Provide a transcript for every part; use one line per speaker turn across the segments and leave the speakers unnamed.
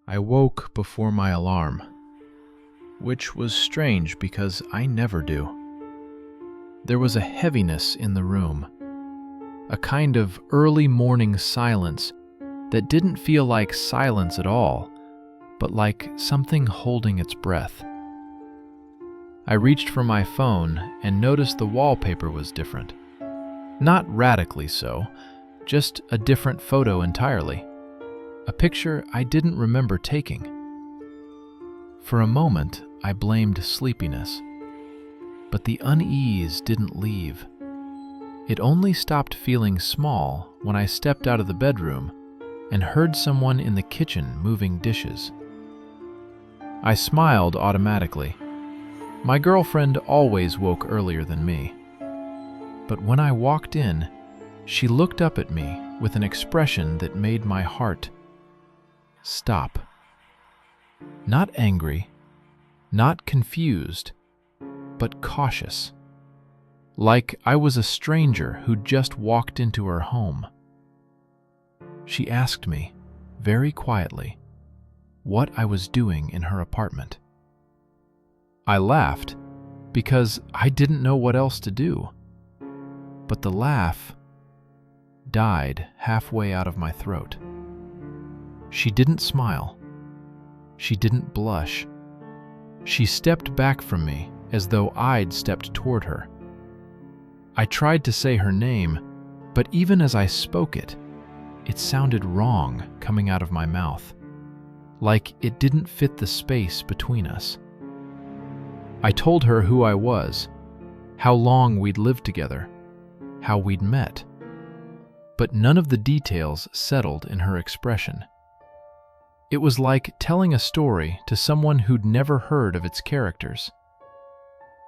I woke before my alarm, which was strange because I never do. There was a heaviness in the room, a kind of early morning silence that didn't feel like silence at all, but like something holding its breath. I reached for my phone and noticed the wallpaper was different. Not radically so, just a different photo entirely. A picture I didn't remember taking. For a moment, I blamed sleepiness, but the unease didn't leave. It only stopped feeling small when I stepped out of the bedroom and heard someone in the kitchen moving dishes. I smiled automatically. My girlfriend always woke earlier than me. But when I walked in, she looked up at me with an expression that made my heart stop. Not angry, not confused, but cautious. Like I was a stranger who'd just walked into her home. She asked me, very quietly, what I was doing in her apartment. I laughed because I didn't know what else to do. But the laugh died halfway out of my throat. She didn't smile. She didn't blush. She stepped back from me as though I'd stepped toward her. I tried to say her name, but even as I spoke it, it sounded wrong coming out of my mouth, like it didn't fit the space between us. I told her who I was, how long we'd lived together, how we'd met, but none of the details settled in her expression. It was like telling a story to someone who'd never heard of its characters.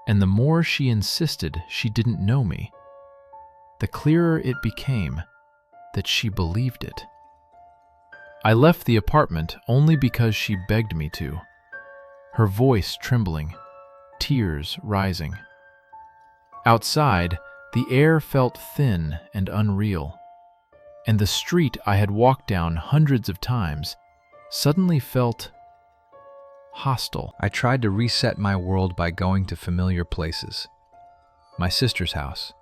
And the more she insisted she didn't know me, the clearer it became that she believed it. I left the apartment only because she begged me to, her voice trembling, tears rising. Outside, the air felt thin and unreal, and the street I had walked down hundreds of times suddenly felt hostile. I tried to reset my world by going to familiar places. My sister's house,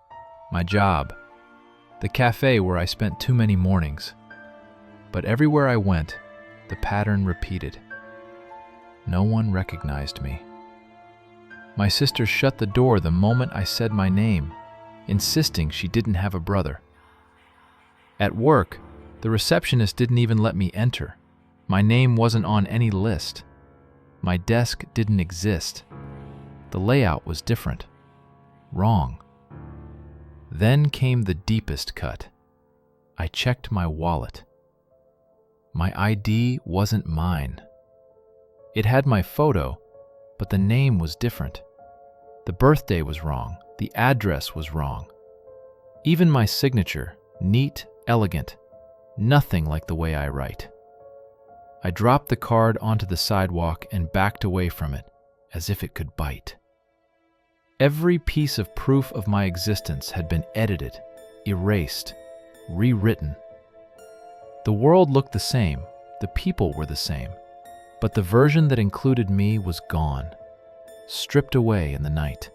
my job, the cafe where I spent too many mornings. But everywhere I went, the pattern repeated. No one recognized me. My sister shut the door the moment I said my name, insisting she didn't have a brother. At work, the receptionist didn't even let me enter. My name wasn't on any list. My desk didn't exist. The layout was different. Wrong. Then came the deepest cut. I checked my wallet. My ID wasn't mine. It had my photo, but the name was different. The birthday was wrong. The address was wrong. Even my signature, neat, elegant, nothing like the way I write. I dropped the card onto the sidewalk and backed away from it, as if it could bite. Every piece of proof of my existence had been edited, erased, rewritten. The world looked the same, the people were the same, but the version that included me was gone, stripped away in the night.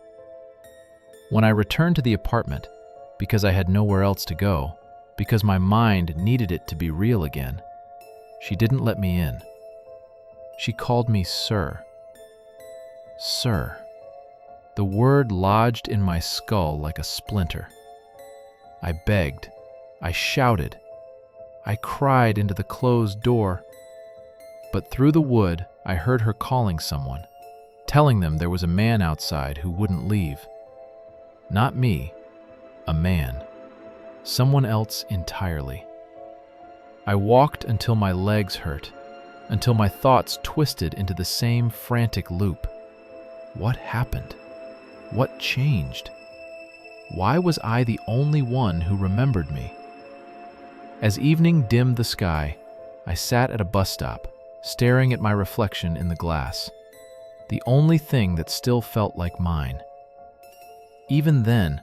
When I returned to the apartment, because I had nowhere else to go, because my mind needed it to be real again, she didn't let me in. She called me sir. Sir. The word lodged in my skull like a splinter. I begged. I shouted. I cried into the closed door. But through the wood, I heard her calling someone, telling them there was a man outside who wouldn't leave. Not me, a man. Someone else entirely. I walked until my legs hurt, until my thoughts twisted into the same frantic loop. What happened? What changed? Why was I the only one who remembered me? As evening dimmed the sky, I sat at a bus stop, staring at my reflection in the glass, the only thing that still felt like mine. Even then,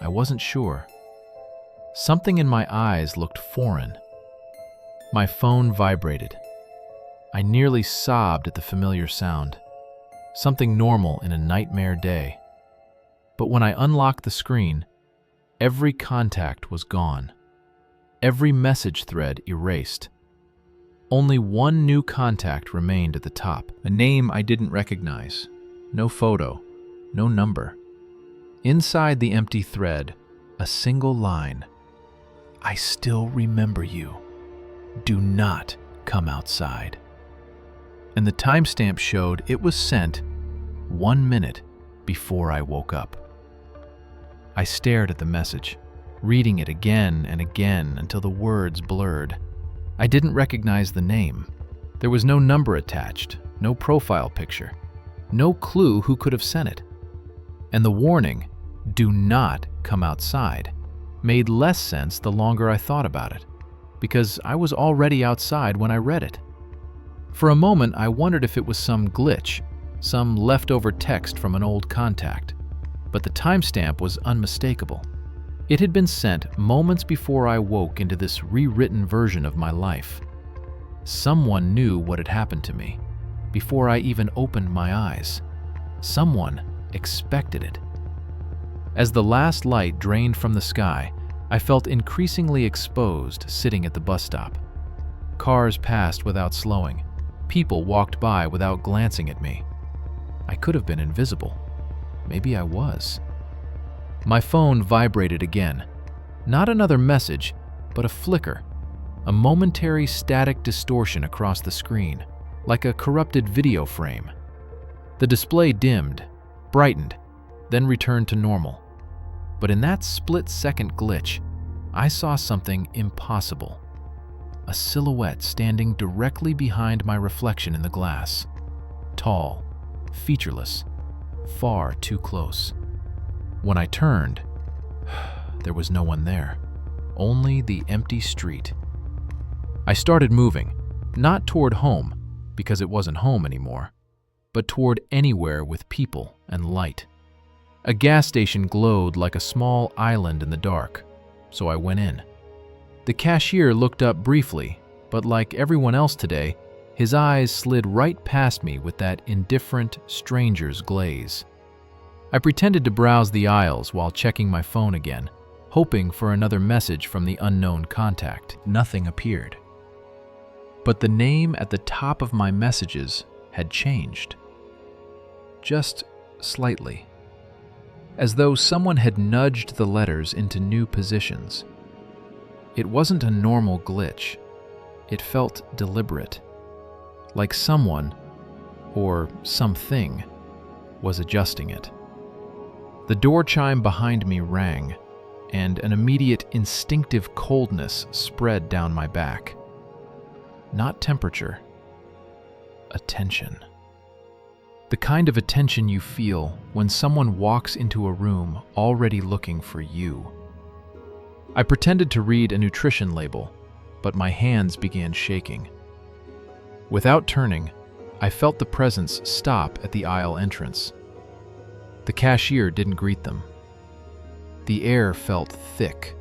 I wasn't sure. Something in my eyes looked foreign. My phone vibrated. I nearly sobbed at the familiar sound, something normal in a nightmare day. But when I unlocked the screen, every contact was gone. Every message thread erased. Only one new contact remained at the top, a name I didn't recognize. No photo, no number. Inside the empty thread, a single line. I still remember you. Do not come outside. And the timestamp showed it was sent 1 minute before I woke up. I stared at the message, reading it again and again until the words blurred. I didn't recognize the name. There was no number attached, no profile picture, no clue who could have sent it. And the warning, do not come outside, made less sense the longer I thought about it, because I was already outside when I read it. For a moment, I wondered if it was some glitch, some leftover text from an old contact, but the timestamp was unmistakable. It had been sent moments before I woke into this rewritten version of my life. Someone knew what had happened to me before I even opened my eyes. Someone expected it. As the last light drained from the sky, I felt increasingly exposed sitting at the bus stop. Cars passed without slowing. People walked by without glancing at me. I could have been invisible. Maybe I was. My phone vibrated again. Not another message, but a flicker, a momentary static distortion across the screen, like a corrupted video frame. The display dimmed, brightened, then returned to normal. But in that split-second glitch, I saw something impossible. A silhouette standing directly behind my reflection in the glass. Tall, featureless, far too close. When I turned, there was no one there, only the empty street. I started moving, not toward home, because it wasn't home anymore, but toward anywhere with people and light. A gas station glowed like a small island in the dark, so I went in. The cashier looked up briefly, but like everyone else today, his eyes slid right past me with that indifferent stranger's glaze. I pretended to browse the aisles while checking my phone again, hoping for another message from the unknown contact. Nothing appeared. But the name at the top of my messages had changed. Just slightly. As though someone had nudged the letters into new positions. It wasn't a normal glitch. It felt deliberate. Like someone, or something, was adjusting it. The door chime behind me rang, and an immediate instinctive coldness spread down my back. Not temperature. Attention. The kind of attention you feel when someone walks into a room already looking for you. I pretended to read a nutrition label, but my hands began shaking. Without turning, I felt the presence stop at the aisle entrance. The cashier didn't greet them. The air felt thick,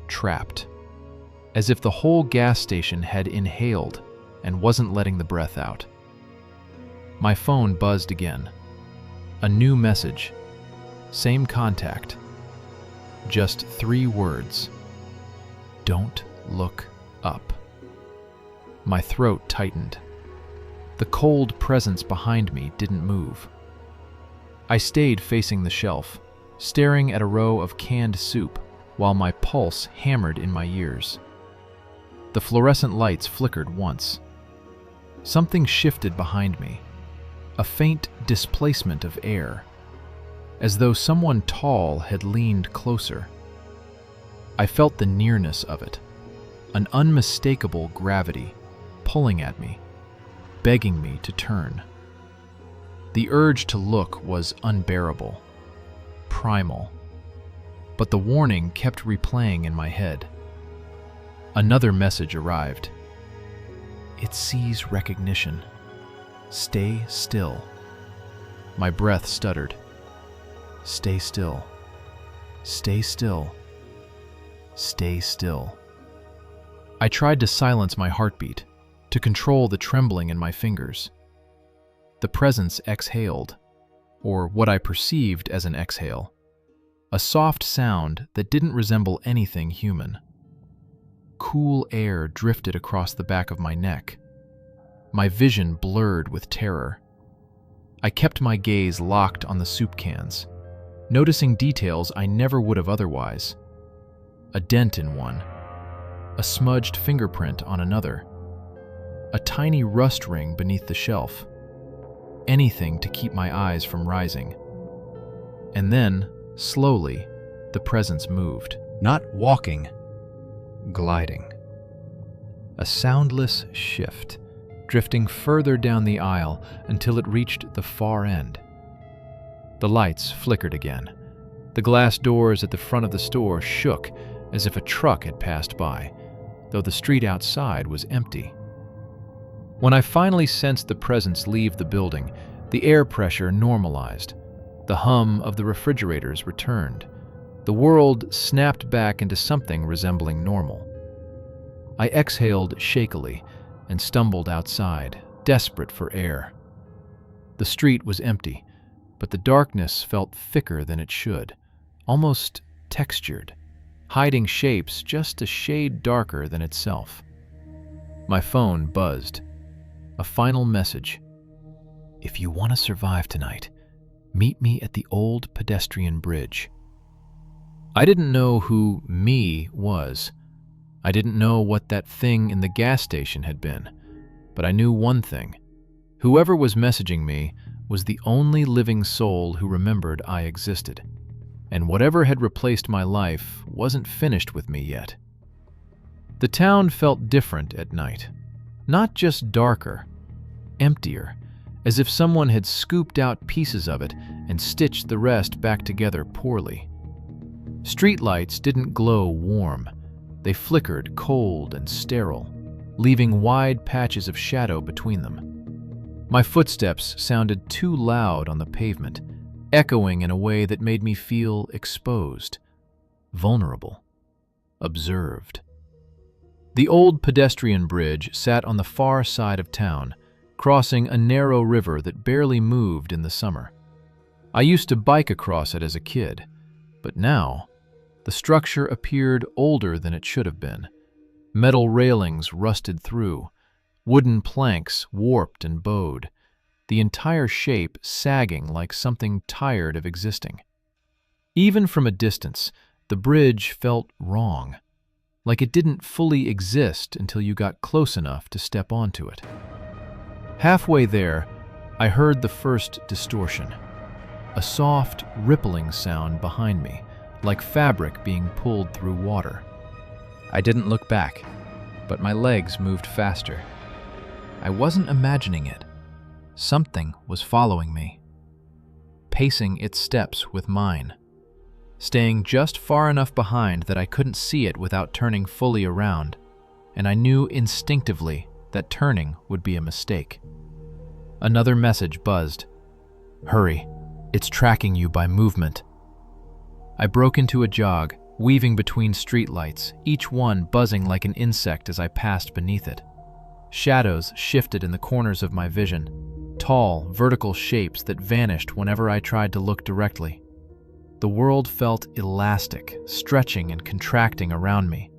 trapped, as if the whole gas station had inhaled and wasn't letting the breath out. My phone buzzed again. A new message. Same contact. Just 3 words. Don't look up. My throat tightened. The cold presence behind me didn't move. I stayed facing the shelf, staring at a row of canned soup while my pulse hammered in my ears. The fluorescent lights flickered once. Something shifted behind me, a faint displacement of air, as though someone tall had leaned closer. I felt the nearness of it, an unmistakable gravity pulling at me, begging me to turn. The urge to look was unbearable, primal, but the warning kept replaying in my head. Another message arrived. It sees recognition. Stay still. My breath stuttered. Stay still. Stay still. Stay still. I tried to silence my heartbeat, to control the trembling in my fingers. The presence exhaled, or what I perceived as an exhale, a soft sound that didn't resemble anything human. Cool air drifted across the back of my neck. My vision blurred with terror. I kept my gaze locked on the soup cans, noticing details I never would have otherwise. A dent in one, a smudged fingerprint on another, a tiny rust ring beneath the shelf. Anything to keep my eyes from rising. And then, slowly, the presence moved. Not walking, gliding. A soundless shift, drifting further down the aisle until it reached the far end. The lights flickered again. The glass doors at the front of the store shook as if a truck had passed by, though the street outside was empty. When I finally sensed the presence leave the building, the air pressure normalized. The hum of the refrigerators returned. The world snapped back into something resembling normal. I exhaled shakily and stumbled outside, desperate for air. The street was empty, but the darkness felt thicker than it should, almost textured, hiding shapes just a shade darker than itself. My phone buzzed. A final message. If you want to survive tonight, meet me at the old pedestrian bridge. I didn't know who me was. I didn't know what that thing in the gas station had been, but I knew one thing. Whoever was messaging me was the only living soul who remembered I existed, and whatever had replaced my life wasn't finished with me yet. The town felt different at night. Not just darker, emptier, as if someone had scooped out pieces of it and stitched the rest back together poorly. Streetlights didn't glow warm. They flickered cold and sterile, leaving wide patches of shadow between them. My footsteps sounded too loud on the pavement, echoing in a way that made me feel exposed, vulnerable, observed. The old pedestrian bridge sat on the far side of town, crossing a narrow river that barely moved in the summer. I used to bike across it as a kid, but now the structure appeared older than it should have been. Metal railings rusted through, wooden planks warped and bowed, the entire shape sagging like something tired of existing. Even from a distance, the bridge felt wrong, like it didn't fully exist until you got close enough to step onto it. Halfway there, I heard the first distortion, a soft, rippling sound behind me, like fabric being pulled through water. I didn't look back, but my legs moved faster. I wasn't imagining it. Something was following me, pacing its steps with mine, staying just far enough behind that I couldn't see it without turning fully around, and I knew instinctively that turning would be a mistake. Another message buzzed. Hurry, it's tracking you by movement. I broke into a jog, weaving between streetlights, each one buzzing like an insect as I passed beneath it. Shadows shifted in the corners of my vision, tall, vertical shapes that vanished whenever I tried to look directly. The world felt elastic, stretching and contracting around me.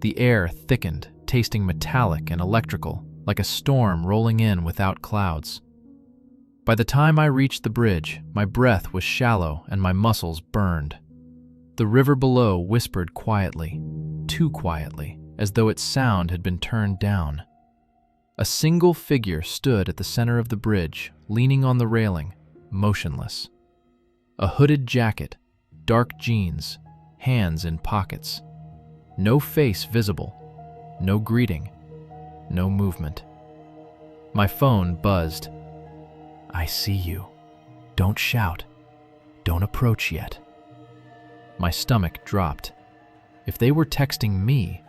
The air thickened, tasting metallic and electrical, like a storm rolling in without clouds. By the time I reached the bridge, my breath was shallow and my muscles burned. The river below whispered quietly, too quietly, as though its sound had been turned down. A single figure stood at the center of the bridge, leaning on the railing, motionless. A hooded jacket, dark jeans, hands in pockets. No face visible, no greeting, no movement. My phone buzzed. I see you. Don't shout. Don't approach yet. My stomach dropped. If they were texting me,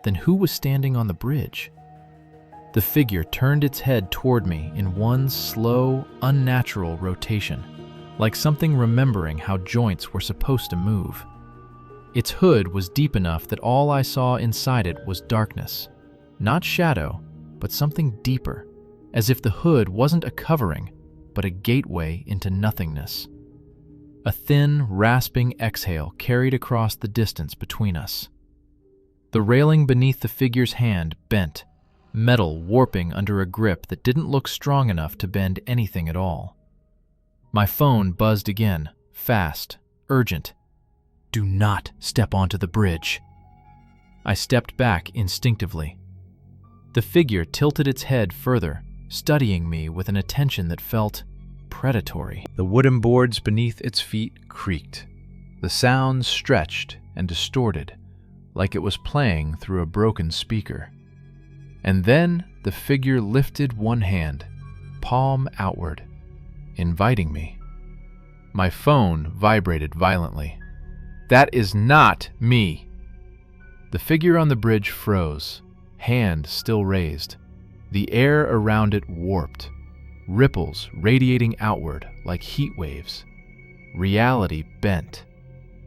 then who was standing on the bridge? The figure turned its head toward me in one slow, unnatural rotation, like something remembering how joints were supposed to move. Its hood was deep enough that all I saw inside it was darkness. Not shadow, but something deeper, as if the hood wasn't a covering, but a gateway into nothingness. A thin, rasping exhale carried across the distance between us. The railing beneath the figure's hand bent, metal warping under a grip that didn't look strong enough to bend anything at all. My phone buzzed again, fast, urgent. "Do not step onto the bridge." I stepped back instinctively. The figure tilted its head further, studying me with an attention that felt predatory. The wooden boards beneath its feet creaked. The sounds stretched and distorted, like it was playing through a broken speaker. And then the figure lifted one hand, palm outward, inviting me. My phone vibrated violently. "That is not me!" The figure on the bridge froze, hand still raised. The air around it warped, ripples radiating outward like heat waves. Reality bent,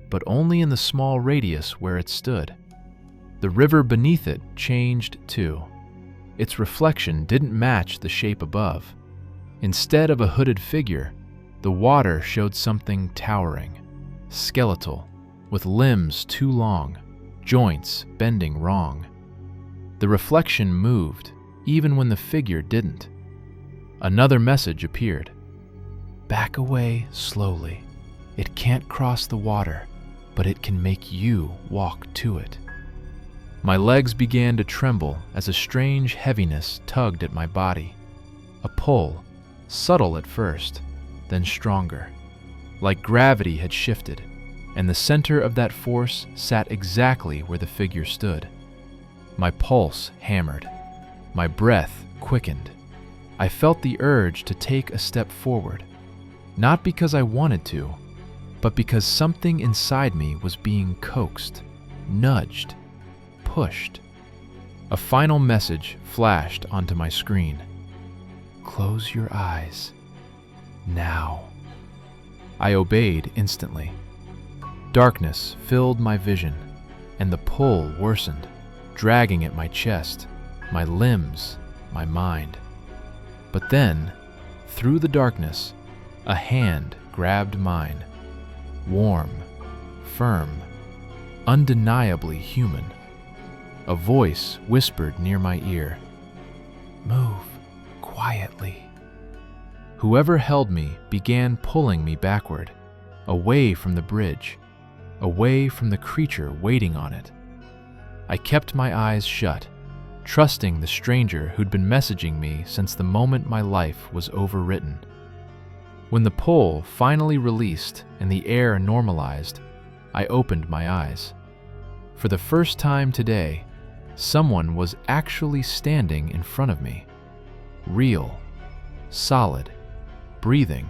but only in the small radius where it stood. The river beneath it changed too. Its reflection didn't match the shape above. Instead of a hooded figure, the water showed something towering, skeletal, with limbs too long, joints bending wrong. The reflection moved, even when the figure didn't. Another message appeared. "Back away slowly. It can't cross the water, but it can make you walk to it." My legs began to tremble as a strange heaviness tugged at my body. A pull, subtle at first, then stronger. Like gravity had shifted, and the center of that force sat exactly where the figure stood. My pulse hammered. My breath quickened. I felt the urge to take a step forward, not because I wanted to, but because something inside me was being coaxed, nudged, pushed. A final message flashed onto my screen. "Close your eyes. Now." I obeyed instantly. Darkness filled my vision, and the pull worsened, dragging at my chest, my limbs, my mind. But then, through the darkness, a hand grabbed mine. Warm, firm, undeniably human. A voice whispered near my ear, "Move quietly." Whoever held me began pulling me backward, away from the bridge, away from the creature waiting on it. I kept my eyes shut, trusting the stranger who'd been messaging me since the moment my life was overwritten. When the pull finally released and the air normalized, I opened my eyes. For the first time today, someone was actually standing in front of me. Real, solid, breathing.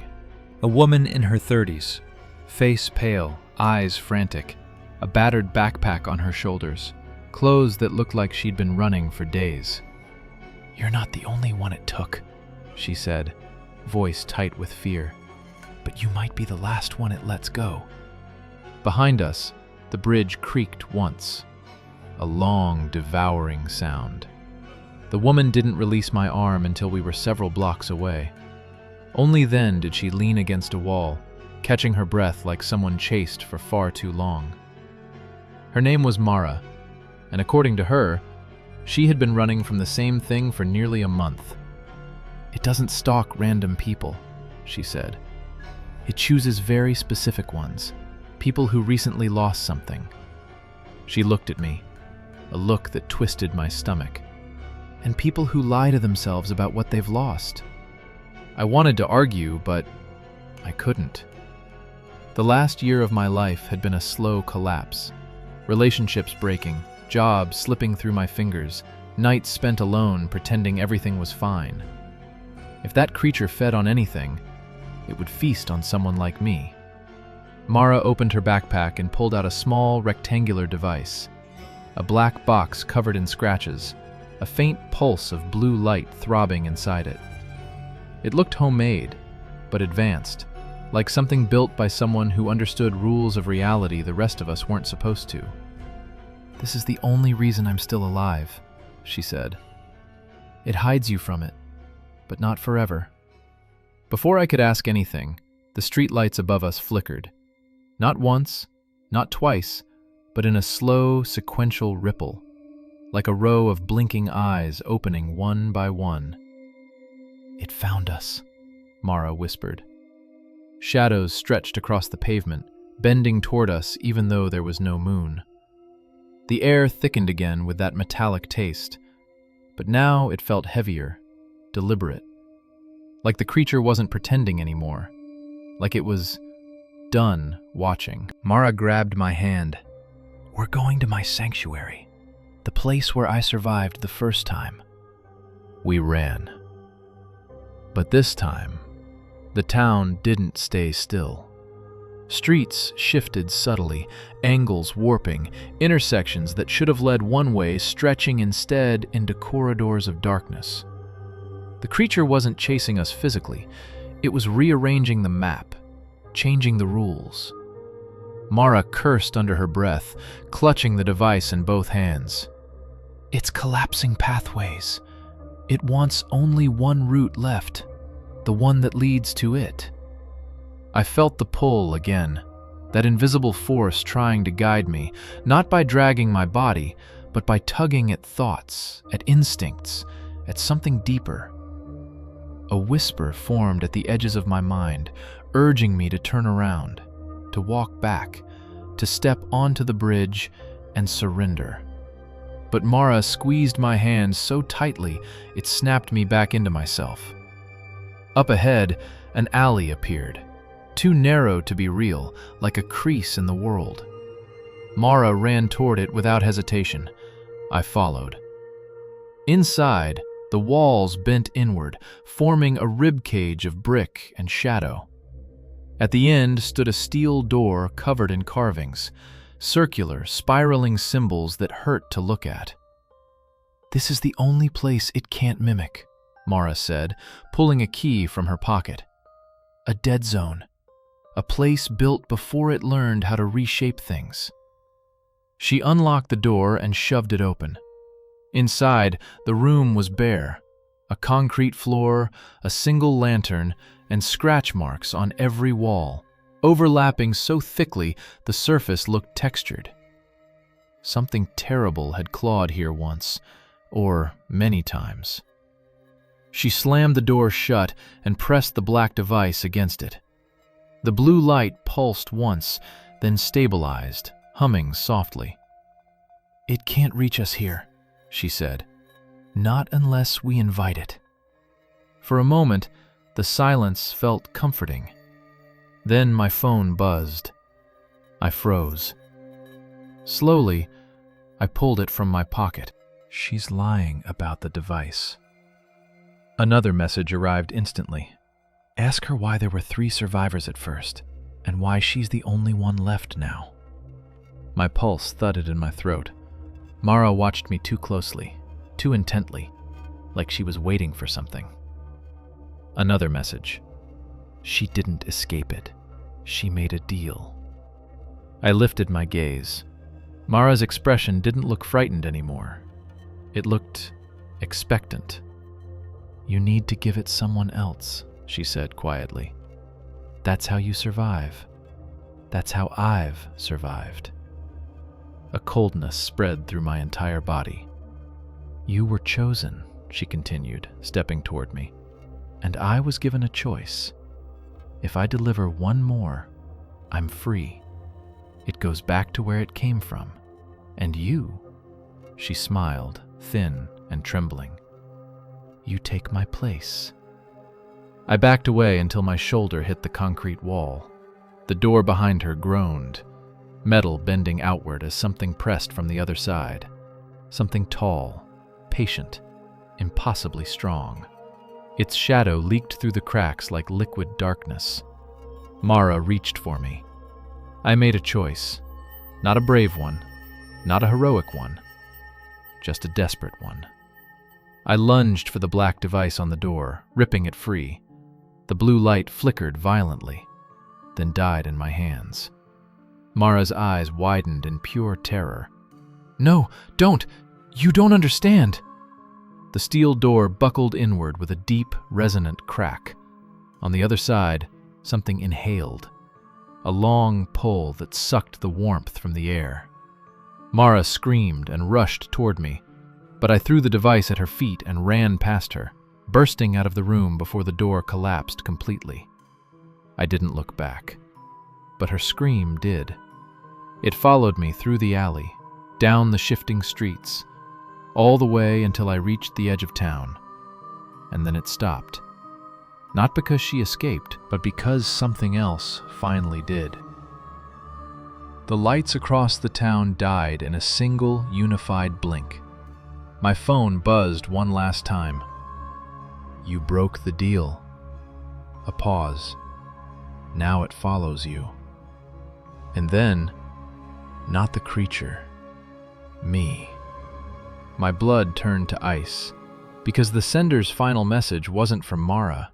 A woman in her 30s, face pale, eyes frantic, a battered backpack on her shoulders, clothes that looked like she'd been running for days. "You're not the only one it took," she said, voice tight with fear. "But you might be the last one it lets go." Behind us, the bridge creaked once. A long, devouring sound. The woman didn't release my arm until we were several blocks away. Only then did she lean against a wall, catching her breath like someone chased for far too long. Her name was Mara, and according to her, she had been running from the same thing for nearly a month. "It doesn't stalk random people," she said. "It chooses very specific ones, people who recently lost something." She looked at me, a look that twisted my stomach. "And people who lie to themselves about what they've lost." I wanted to argue, but I couldn't. The last year of my life had been a slow collapse. Relationships breaking, jobs slipping through my fingers, nights spent alone pretending everything was fine. If that creature fed on anything, it would feast on someone like me. Mara opened her backpack and pulled out a small, rectangular device. A black box covered in scratches, a faint pulse of blue light throbbing inside it. It looked homemade, but advanced, like something built by someone who understood rules of reality the rest of us weren't supposed to. "This is the only reason I'm still alive," she said. It hides you from it, but not forever. Before I could ask anything, the streetlights above us flickered. Not once, not twice, but in a slow, sequential ripple, like a row of blinking eyes opening one by one. "It found us," Mara whispered. Shadows stretched across the pavement, bending toward us even though there was no moon. The air thickened again with that metallic taste, but now it felt heavier, deliberate. Like the creature wasn't pretending anymore, like it was done watching. Mara grabbed my hand. "We're going to my sanctuary, the place where I survived the first time." We ran. But this time, the town didn't stay still. Streets shifted subtly, angles warping, intersections that should have led one way stretching instead into corridors of darkness. The creature wasn't chasing us physically, it was rearranging the map, changing the rules. Mara cursed under her breath, clutching the device in both hands. "It's collapsing pathways. It wants only one route left, the one that leads to it." I felt the pull again, that invisible force trying to guide me, not by dragging my body, but by tugging at thoughts, at instincts, at something deeper. A whisper formed at the edges of my mind, urging me to turn around, to walk back, to step onto the bridge and surrender. But Mara squeezed my hand so tightly it snapped me back into myself. Up ahead, an alley appeared, too narrow to be real, like a crease in the world. Mara ran toward it without hesitation. I followed. Inside, the walls bent inward, forming a ribcage of brick and shadow. At the end stood a steel door covered in carvings, circular, spiraling symbols that hurt to look at. "This is the only place it can't mimic," Mara said, pulling a key from her pocket. "A dead zone. A place built before it learned how to reshape things." She unlocked the door and shoved it open. Inside, the room was bare. A concrete floor, a single lantern, and scratch marks on every wall, overlapping so thickly the surface looked textured. Something terrible had clawed here once, or many times. She slammed the door shut and pressed the black device against it. The blue light pulsed once, then stabilized, humming softly. "It can't reach us here," she said. "Not unless we invite it." For a moment, the silence felt comforting. Then my phone buzzed. I froze. Slowly, I pulled it from my pocket. "She's lying about the device." Another message arrived instantly. "Ask her why there were 3 survivors at first, and why she's the only one left now." My pulse thudded in my throat. Mara watched me too closely, too intently, like she was waiting for something. Another message. "She didn't escape it. She made a deal." I lifted my gaze. Mara's expression didn't look frightened anymore. It looked expectant. "You need to give it someone else," she said quietly. "That's how you survive. That's how I've survived." A coldness spread through my entire body. "You were chosen," she continued, stepping toward me, "and I was given a choice. If I deliver one more, I'm free. It goes back to where it came from. And you," she smiled, thin and trembling, "you take my place." I backed away until my shoulder hit the concrete wall. The door behind her groaned, metal bending outward as something pressed from the other side. Something tall, patient, impossibly strong. Its shadow leaked through the cracks like liquid darkness. Mara reached for me. I made a choice. Not a brave one, not a heroic one, just a desperate one. I lunged for the black device on the door, ripping it free. The blue light flickered violently, then died in my hands. Mara's eyes widened in pure terror. "No, don't! You don't understand!" The steel door buckled inward with a deep, resonant crack. On the other side, something inhaled. A long pull that sucked the warmth from the air. Mara screamed and rushed toward me, but I threw the device at her feet and ran past her, bursting out of the room before the door collapsed completely. I didn't look back, but her scream did. It followed me through the alley, down the shifting streets, all the way until I reached the edge of town. And then it stopped. Not because she escaped, but because something else finally did. The lights across the town died in a single, unified blink. My phone buzzed one last time. You broke the deal. A pause. Now it follows you. And then, not the creature. Me. My blood turned to ice, because the sender's final message wasn't from Mara.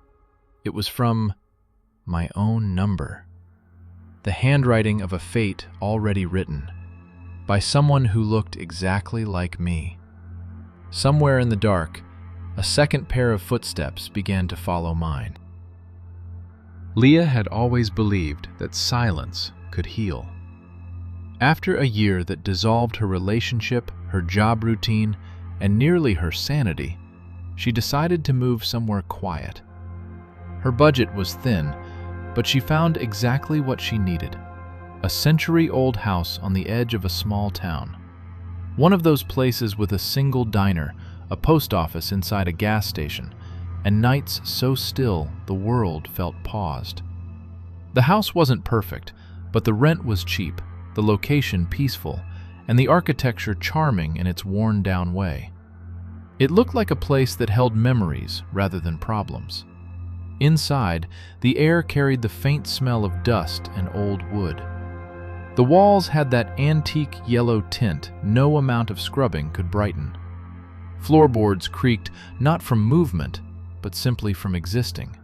It was from my own number. The handwriting of a fate already written, by someone who looked exactly like me. Somewhere in the dark, a second pair of footsteps began to follow mine. Leah had always believed that silence could heal. After a year that dissolved her relationship, her job routine, and nearly her sanity, she decided to move somewhere quiet. Her budget was thin, but she found exactly what she needed: a century-old house on the edge of a small town. One of those places with a single diner, a post office inside a gas station, and nights so still the world felt paused. The house wasn't perfect, but the rent was cheap, the location peaceful, and the architecture charming in its worn-down way. It looked like a place that held memories rather than problems. Inside, the air carried the faint smell of dust and old wood. The walls had that antique yellow tint no amount of scrubbing could brighten. Floorboards creaked not from movement, but simply from existing.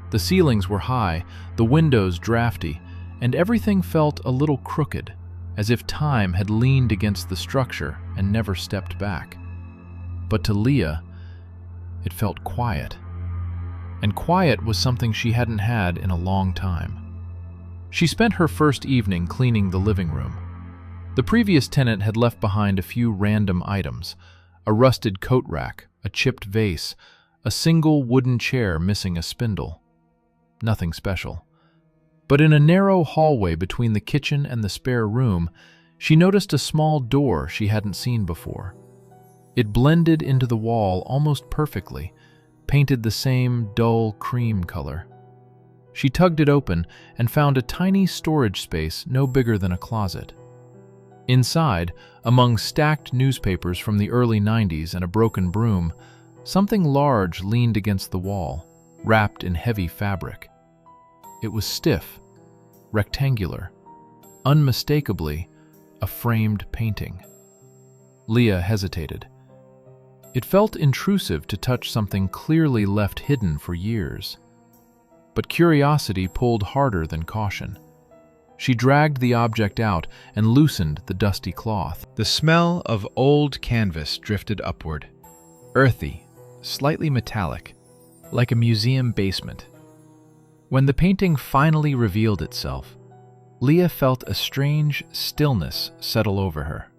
The ceilings were high, the windows drafty, and everything felt a little crooked, as if time had leaned against the structure and never stepped back. But to Leah, it felt quiet. And quiet was something she hadn't had in a long time. She spent her first evening cleaning the living room. The previous tenant had left behind a few random items: a rusted coat rack, a chipped vase, a single wooden chair missing a spindle. Nothing special. But in a narrow hallway between the kitchen and the spare room, she noticed a small door she hadn't seen before. It blended into the wall almost perfectly, painted the same dull cream color. She tugged it open and found a tiny storage space no bigger than a closet. Inside, among stacked newspapers from the early 90s and a broken broom, something large leaned against the wall, wrapped in heavy fabric. It was stiff, rectangular, unmistakably a framed painting. Leah hesitated. It felt intrusive to touch something clearly left hidden for years. But curiosity pulled harder than caution. She dragged the object out and loosened the dusty cloth. The smell of old canvas drifted upward, earthy, slightly metallic, like a museum basement. When the painting finally revealed itself, Leah felt a strange stillness settle over her.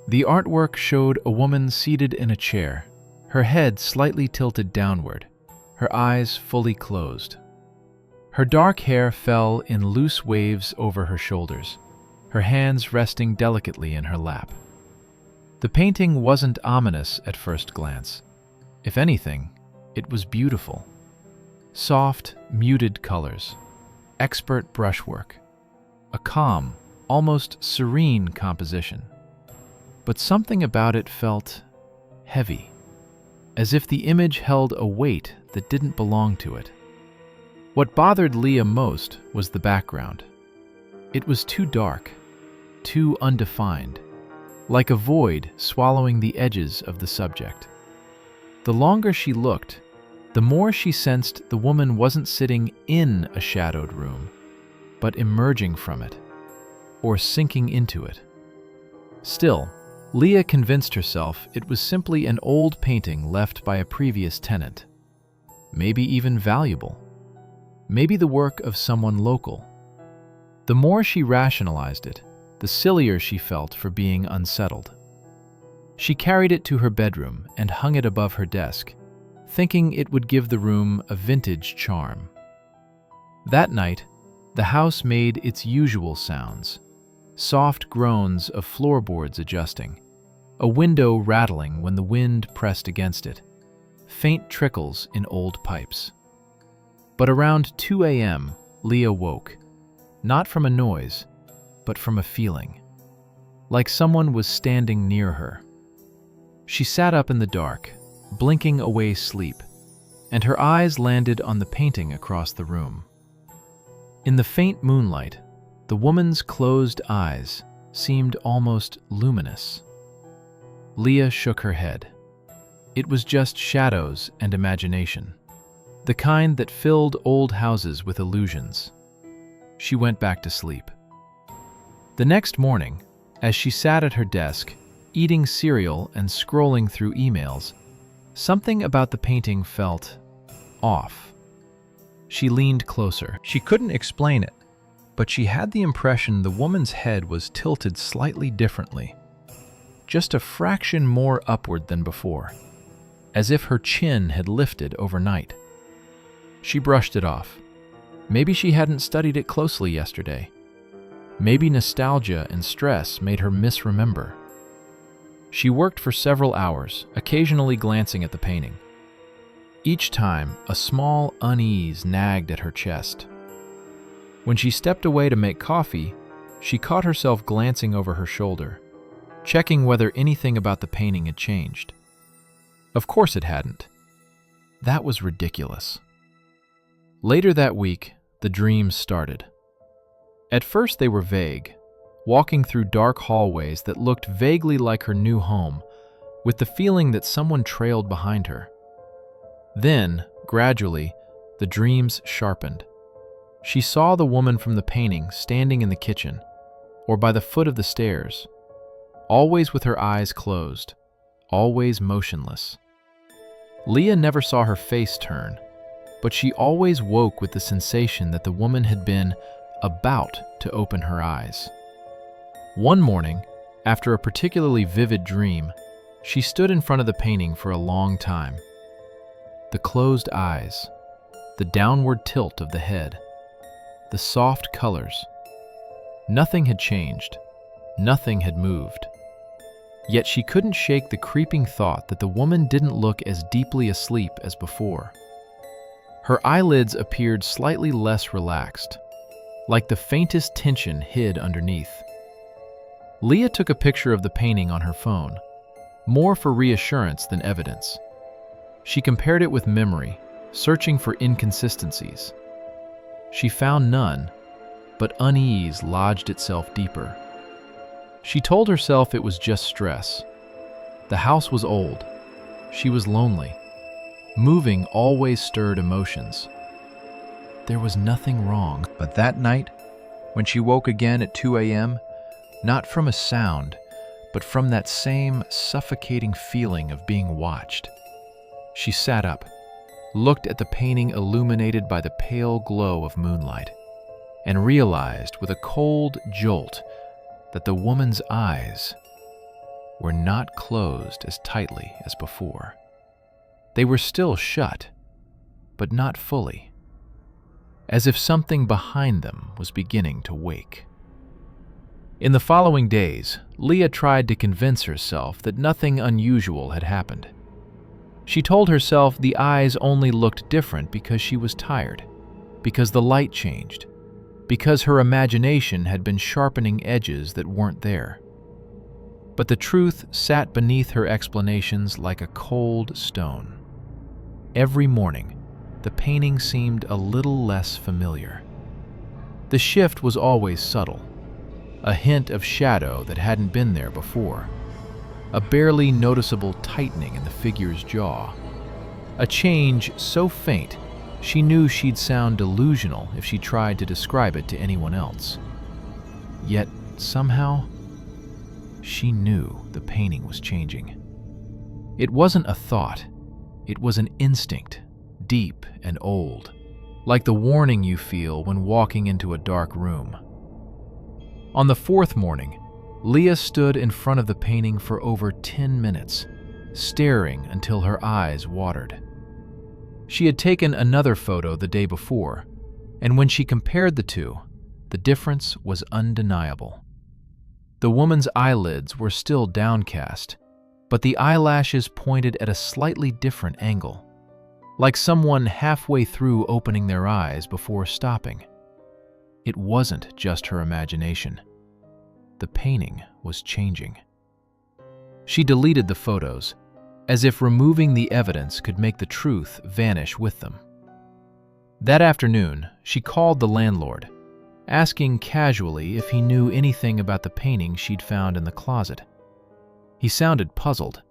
The artwork showed a woman seated in a chair, her head slightly tilted downward, her eyes fully closed. Her dark hair fell in loose waves over her shoulders, her hands resting delicately in her lap. The painting wasn't ominous at first glance. If anything, it was beautiful. Soft, muted colors, expert brushwork, a calm, almost serene composition. But something about it felt heavy, as if the image held a weight that didn't belong to it. What bothered Leah most was the background. It was too dark, too undefined, like a void swallowing the edges of the subject. The longer she looked, the more she sensed the woman wasn't sitting in a shadowed room, but emerging from it, or sinking into it. Still, Leah convinced herself it was simply an old painting left by a previous tenant. Maybe even valuable. Maybe the work of someone local. The more she rationalized it, the sillier she felt for being unsettled. She carried it to her bedroom and hung it above her desk, thinking it would give the room a vintage charm. That night, the house made its usual sounds. Soft groans of floorboards adjusting, a window rattling when the wind pressed against it, faint trickles in old pipes. But around 2 a.m., Leah woke, not from a noise, but from a feeling, like someone was standing near her. She sat up in the dark, blinking away sleep, and her eyes landed on the painting across the room. In the faint moonlight, the woman's closed eyes seemed almost luminous. Leah shook her head. It was just shadows and imagination, the kind that filled old houses with illusions. She went back to sleep. The next morning, as she sat at her desk, eating cereal and scrolling through emails, something about the painting felt off. She leaned closer. She couldn't explain it, but she had the impression the woman's head was tilted slightly differently, just a fraction more upward than before, as if her chin had lifted overnight. She brushed it off. Maybe she hadn't studied it closely yesterday. Maybe nostalgia and stress made her misremember. She worked for several hours, occasionally glancing at the painting. Each time, a small unease nagged at her chest. When she stepped away to make coffee, she caught herself glancing over her shoulder, checking whether anything about the painting had changed. Of course it hadn't. That was ridiculous. Later that week, the dreams started. At first they were vague, walking through dark hallways that looked vaguely like her new home, with the feeling that someone trailed behind her. Then, gradually, the dreams sharpened. She saw the woman from the painting standing in the kitchen, or by the foot of the stairs, always with her eyes closed, always motionless. Leah never saw her face turn, but she always woke with the sensation that the woman had been about to open her eyes. One morning, after a particularly vivid dream, she stood in front of the painting for a long time. The closed eyes, the downward tilt of the head, the soft colors. Nothing had changed. Nothing had moved. Yet she couldn't shake the creeping thought that the woman didn't look as deeply asleep as before. Her eyelids appeared slightly less relaxed, like the faintest tension hid underneath. Leah took a picture of the painting on her phone, more for reassurance than evidence. She compared it with memory, searching for inconsistencies. She found none, but unease lodged itself deeper. She told herself it was just stress. The house was old. She was lonely. Moving always stirred emotions. There was nothing wrong. But that night, when she woke again at 2 a.m., not from a sound, but from that same suffocating feeling of being watched, she sat up, looked at the painting illuminated by the pale glow of moonlight, and realized with a cold jolt that the woman's eyes were not closed as tightly as before. They were still shut, but not fully, as if something behind them was beginning to wake. In the following days, Leah tried to convince herself that nothing unusual had happened. She told herself the eyes only looked different because she was tired, because the light changed, because her imagination had been sharpening edges that weren't there. But the truth sat beneath her explanations like a cold stone. Every morning, the painting seemed a little less familiar. The shift was always subtle, a hint of shadow that hadn't been there before, a barely noticeable tightening in the figure's jaw, a change so faint she knew she'd sound delusional if she tried to describe it to anyone else. Yet, somehow, she knew the the painting was changing. It wasn't a thought, it was an instinct, deep and old, like the warning you feel when walking into a dark room. On the fourth morning, Leah stood in front of the painting for over 10 minutes, staring until her eyes watered. She had taken another photo the day before, and when she compared the two, the difference was undeniable. The woman's eyelids were still downcast, but the eyelashes pointed at a slightly different angle, like someone halfway through opening their eyes before stopping. It wasn't just her imagination. The painting was changing. She deleted the photos, as if removing the evidence could make the truth vanish with them. That afternoon, she called the landlord, asking casually if he knew anything about the painting she'd found in the closet. He sounded puzzled,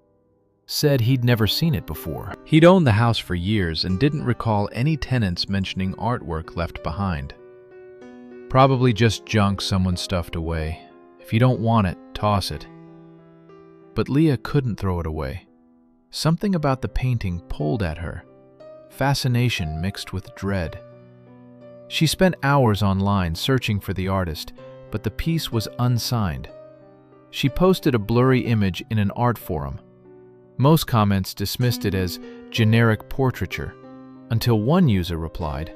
said he'd never seen it before. He'd owned the house for years and didn't recall any tenants mentioning artwork left behind. Probably just junk someone stuffed away. If you don't want it, toss it. But Leah couldn't throw it away. Something about the painting pulled at her, fascination mixed with dread. She spent hours online searching for the artist, but the piece was unsigned. She posted a blurry image in an art forum. Most comments dismissed it as generic portraiture, until one user replied,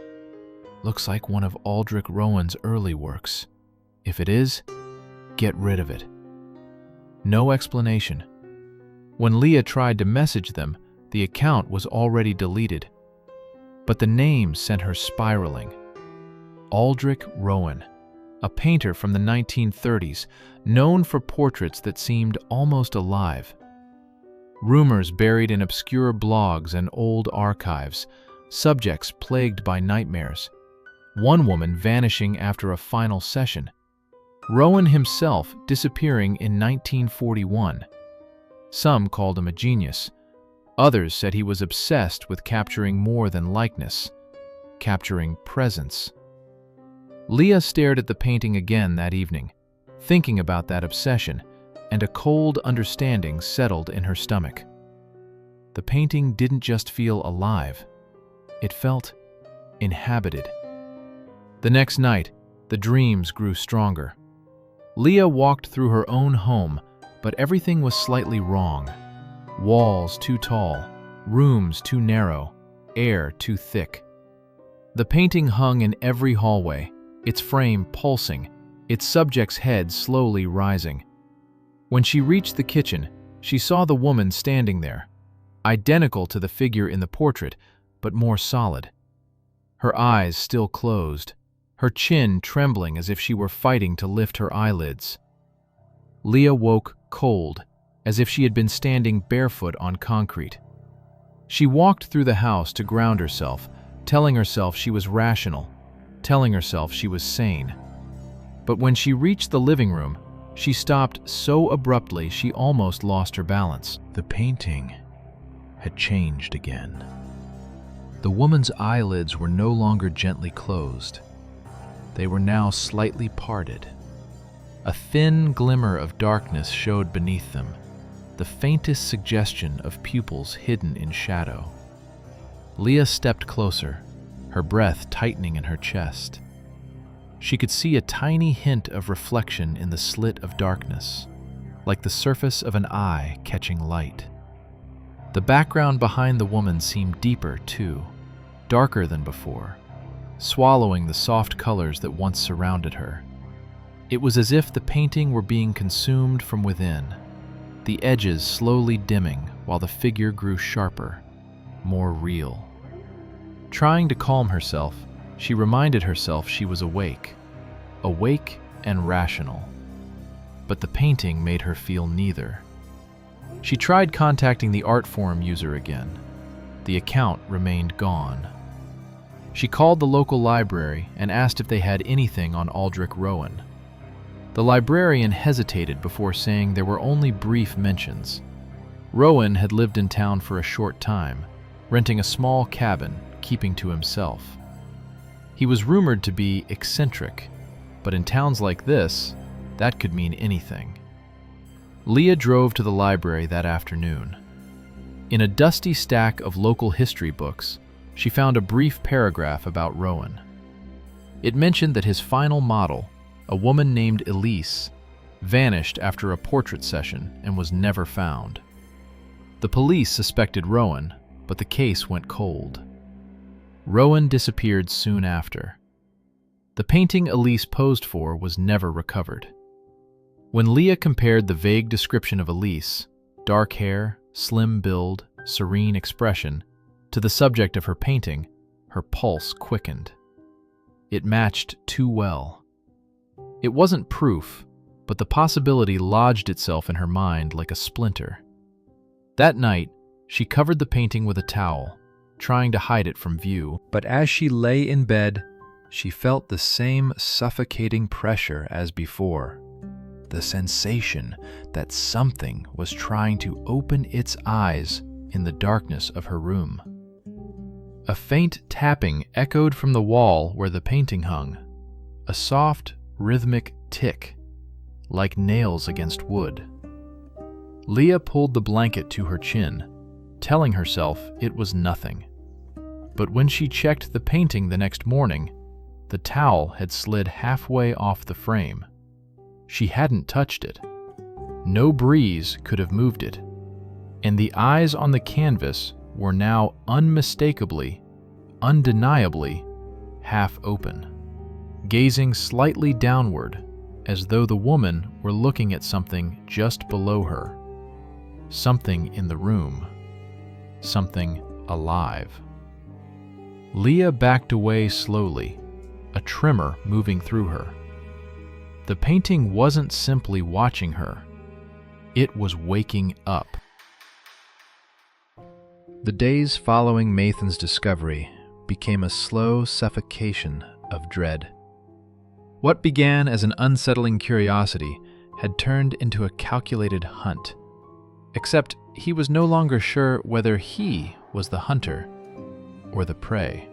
"Looks like one of Aldrich Rowan's early works. If it is, get rid of it." No explanation. When Leah tried to message them, the account was already deleted. But the name sent her spiraling. Aldrich Rowan, a painter from the 1930s, known for portraits that seemed almost alive. Rumors buried in obscure blogs and old archives, subjects plagued by nightmares. One woman vanishing after a final session. Rowan himself disappearing in 1941. Some called him a genius. Others said he was obsessed with capturing more than likeness, capturing presence. Leah stared at the painting again that evening, thinking about that obsession, and a cold understanding settled in her stomach. The painting didn't just feel alive, it felt inhabited. The next night, the dreams grew stronger. Leah walked through her own home, but everything was slightly wrong. Walls too tall, rooms too narrow, air too thick. The painting hung in every hallway, its frame pulsing, its subject's head slowly rising. When she reached the kitchen, she saw the woman standing there, identical to the figure in the portrait, but more solid. Her eyes still closed, her chin trembling as if she were fighting to lift her eyelids. Leah woke cold, as if she had been standing barefoot on concrete. She walked through the house to ground herself, telling herself she was rational, telling herself she was sane. But when she reached the living room, she stopped so abruptly she almost lost her balance. The painting had changed again. The woman's eyelids were no longer gently closed. They were now slightly parted. A thin glimmer of darkness showed beneath them, the faintest suggestion of pupils hidden in shadow. Leah stepped closer, her breath tightening in her chest. She could see a tiny hint of reflection in the slit of darkness, like the surface of an eye catching light. The background behind the woman seemed deeper, too, darker than before, swallowing the soft colors that once surrounded her. It was as if the painting were being consumed from within, the edges slowly dimming while the figure grew sharper, more real. Trying to calm herself, she reminded herself she was awake and rational. But the painting made her feel neither. She tried contacting the art forum user again. The account remained gone. She called the local library and asked if they had anything on Aldrich Rowan. The librarian hesitated before saying there were only brief mentions. Rowan had lived in town for a short time, renting a small cabin, keeping to himself. He was rumored to be eccentric, but in towns like this, that could mean anything. Leah drove to the library that afternoon. In a dusty stack of local history books, she found a brief paragraph about Rowan. It mentioned that his final model, a woman named Elise, vanished after a portrait session and was never found. The police suspected Rowan, but the case went cold. Rowan disappeared soon after. The painting Elise posed for was never recovered. When Leah compared the vague description of Elise, dark hair, slim build, serene expression, to the subject of her painting, her pulse quickened. It matched too well. It wasn't proof, but the possibility lodged itself in her mind like a splinter. That night, she covered the painting with a towel, trying to hide it from view. But as she lay in bed, she felt the same suffocating pressure as before. The sensation that something was trying to open its eyes in the darkness of her room. A faint tapping echoed from the wall where the painting hung, a soft, rhythmic tick, like nails against wood. Leah pulled the blanket to her chin, telling herself it was nothing. But when she checked the painting the next morning, the towel had slid halfway off the frame. She hadn't touched it. No breeze could have moved it. And the eyes on the canvas were now unmistakably, undeniably half open, gazing slightly downward as though the woman were looking at something just below her. Something in the room. Something alive. Leah backed away slowly, a tremor moving through her. The painting wasn't simply watching her. It was waking up. The days following Mathan's discovery became a slow suffocation of dread. What began as an unsettling curiosity had turned into a calculated hunt. Except he was no longer sure whether he was the hunter or the prey.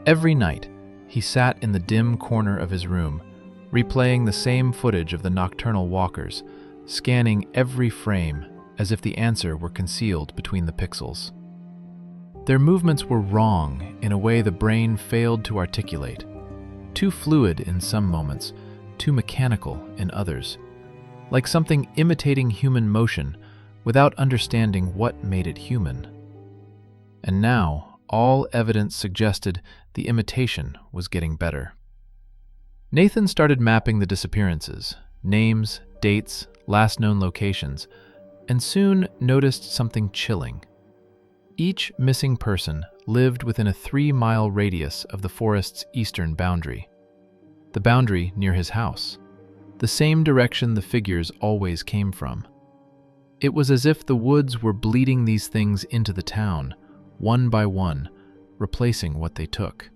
Every night, he sat in the dim corner of his room, replaying the same footage of the nocturnal walkers, scanning every frame as if the answer were concealed between the pixels. Their movements were wrong in a way the brain failed to articulate, too fluid in some moments, too mechanical in others, like something imitating human motion without understanding what made it human. And now, all evidence suggested the imitation was getting better. Nathan started mapping the disappearances, names, dates, last known locations, and soon noticed something chilling. Each missing person lived within a 3-mile radius of the forest's eastern boundary, the boundary near his house, the same direction the figures always came from. It was as if the woods were bleeding these things into the town, one by one, replacing what they took.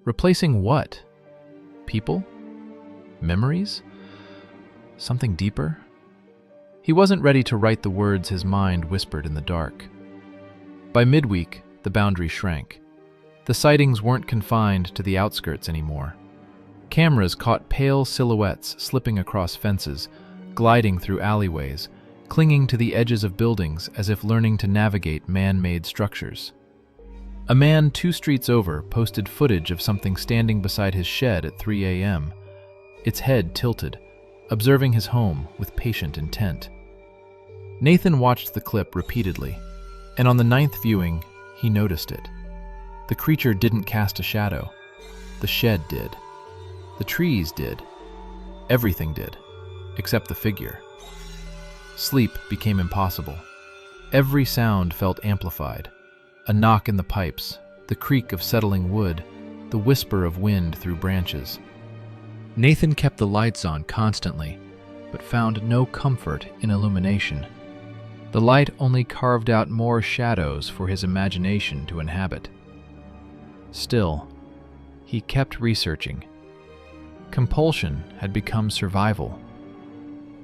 Replacing what? People? Memories? Something deeper? He wasn't ready to write the words his mind whispered in the dark. By midweek, the boundary shrank. The sightings weren't confined to the outskirts anymore. Cameras caught pale silhouettes slipping across fences, gliding through alleyways, clinging to the edges of buildings as if learning to navigate man-made structures. A man 2 streets over posted footage of something standing beside his shed at 3 a.m., its head tilted, observing his home with patient intent. Nathan watched the clip repeatedly, and on the 9th viewing, he noticed it. The creature didn't cast a shadow. The shed did. The trees did. Everything did, except the figure. Sleep became impossible. Every sound felt amplified. A knock in the pipes, the creak of settling wood, the whisper of wind through branches. Nathan kept the lights on constantly, but found no comfort in illumination. The light only carved out more shadows for his imagination to inhabit. Still, he kept researching. Compulsion had become survival.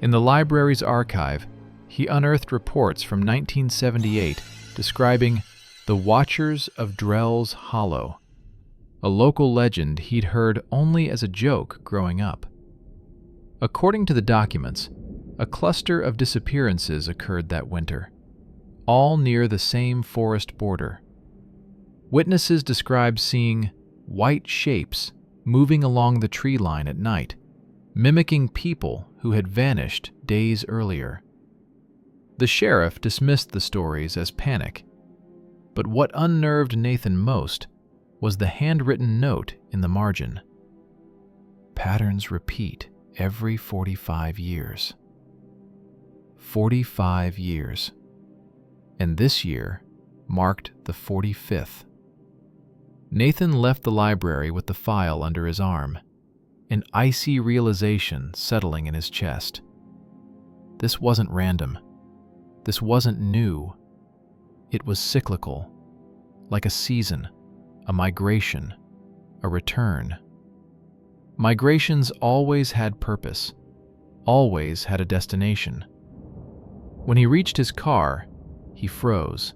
In the library's archive, he unearthed reports from 1978 describing the Watchers of Drell's Hollow, a local legend he'd heard only as a joke growing up. According to the documents, A cluster of disappearances occurred that winter, all near the same forest border. Witnesses described seeing white shapes moving along the tree line at night, mimicking people who had vanished days earlier. The sheriff dismissed the stories as panic, but what unnerved Nathan most was the handwritten note in the margin. Patterns repeat every 45 years. 45 years. And this year marked the 45th. Nathan left the library with the file under his arm, an icy realization settling in his chest. This wasn't random. This wasn't new. It was cyclical, like a season, a migration, a return. Migrations always had purpose, always had a destination. When he reached his car, he froze.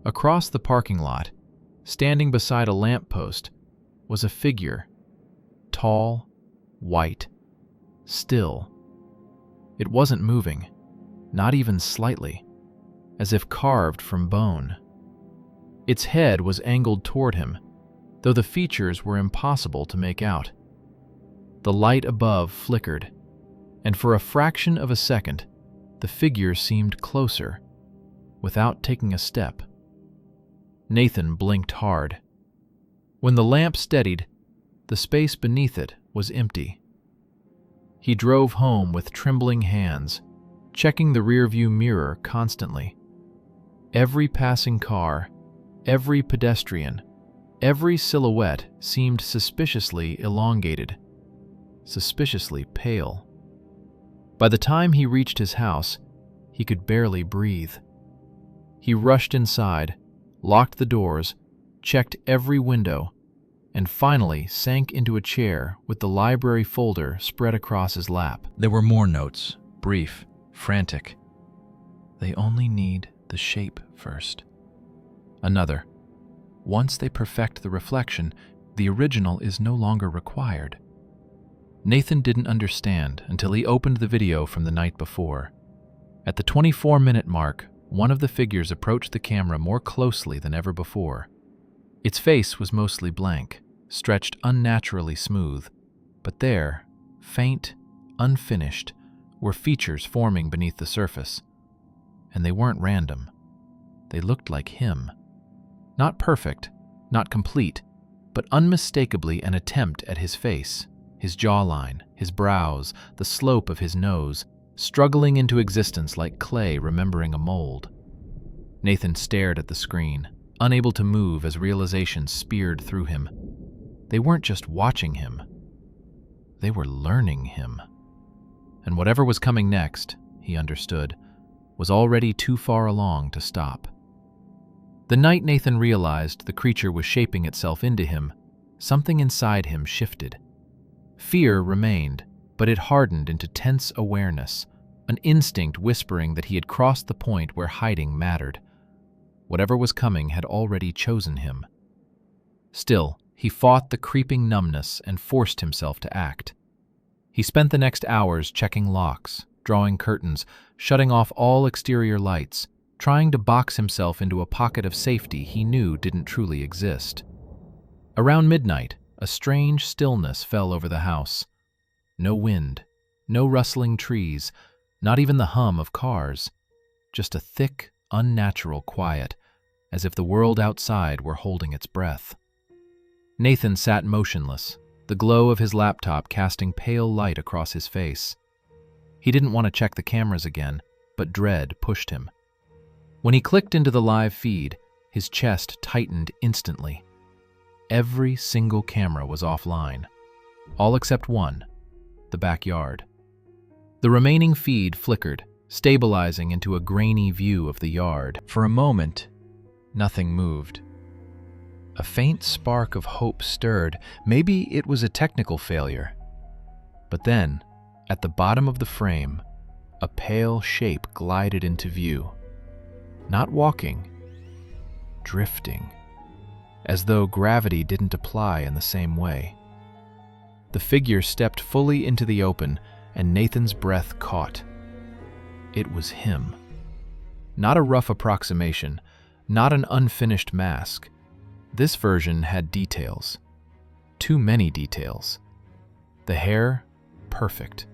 Across the parking lot, standing beside a lamppost, was a figure, tall, white, still. It wasn't moving, not even slightly, as if carved from bone. Its head was angled toward him, though the features were impossible to make out. The light above flickered, and for a fraction of a second, the figure seemed closer, without taking a step. Nathan blinked hard. When the lamp steadied, the space beneath it was empty. He drove home with trembling hands, checking the rearview mirror constantly. Every passing car, every pedestrian, every silhouette seemed suspiciously elongated, suspiciously pale. By the time he reached his house, he could barely breathe. He rushed inside, locked the doors, checked every window, and finally sank into a chair with the library folder spread across his lap. There were more notes, brief, frantic. They only need the shape first. Another. Once they perfect the reflection, the original is no longer required. Nathan didn't understand until he opened the video from the night before. At the 24-minute mark, one of the figures approached the camera more closely than ever before. Its face was mostly blank, stretched unnaturally smooth, but there, faint, unfinished, were features forming beneath the surface. And they weren't random. They looked like him. Not perfect, not complete, but unmistakably an attempt at his face, his jawline, his brows, the slope of his nose, struggling into existence like clay remembering a mold. Nathan stared at the screen, unable to move as realization speared through him. They weren't just watching him. They were learning him. And whatever was coming next, he understood, was already too far along to stop. The night Nathan realized the creature was shaping itself into him, something inside him shifted. Fear remained, but it hardened into tense awareness, an instinct whispering that he had crossed the point where hiding mattered. Whatever was coming had already chosen him. Still, he fought the creeping numbness and forced himself to act. He spent the next hours checking locks, drawing curtains, shutting off all exterior lights, trying to box himself into a pocket of safety he knew didn't truly exist. Around midnight, a strange stillness fell over the house. No wind, no rustling trees, not even the hum of cars, just a thick, unnatural quiet, as if the world outside were holding its breath. Nathan sat motionless, the glow of his laptop casting pale light across his face. He didn't want to check the cameras again, but dread pushed him. When he clicked into the live feed, his chest tightened instantly. Every single camera was offline, all except one, the backyard. The remaining feed flickered, stabilizing into a grainy view of the yard. For a moment, nothing moved. A faint spark of hope stirred. Maybe it was a technical failure. But then, at the bottom of the frame, a pale shape glided into view. Not walking, drifting, as though gravity didn't apply in the same way. The figure stepped fully into the open, and Nathan's breath caught. It was him. Not a rough approximation, not an unfinished mask. This version had details. Too many details. The hair, perfect.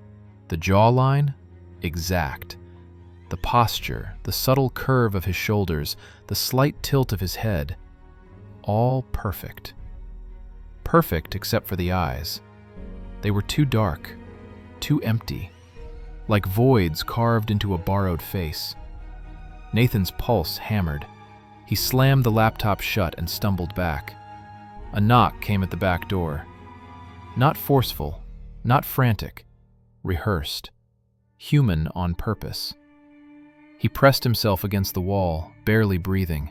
The jawline, exact. The posture, the subtle curve of his shoulders, the slight tilt of his head, all perfect. Perfect except for the eyes. They were too dark, too empty, like voids carved into a borrowed face. Nathan's pulse hammered. He slammed the laptop shut and stumbled back. A knock came at the back door. Not forceful, not frantic, rehearsed, human on purpose. He pressed himself against the wall, barely breathing.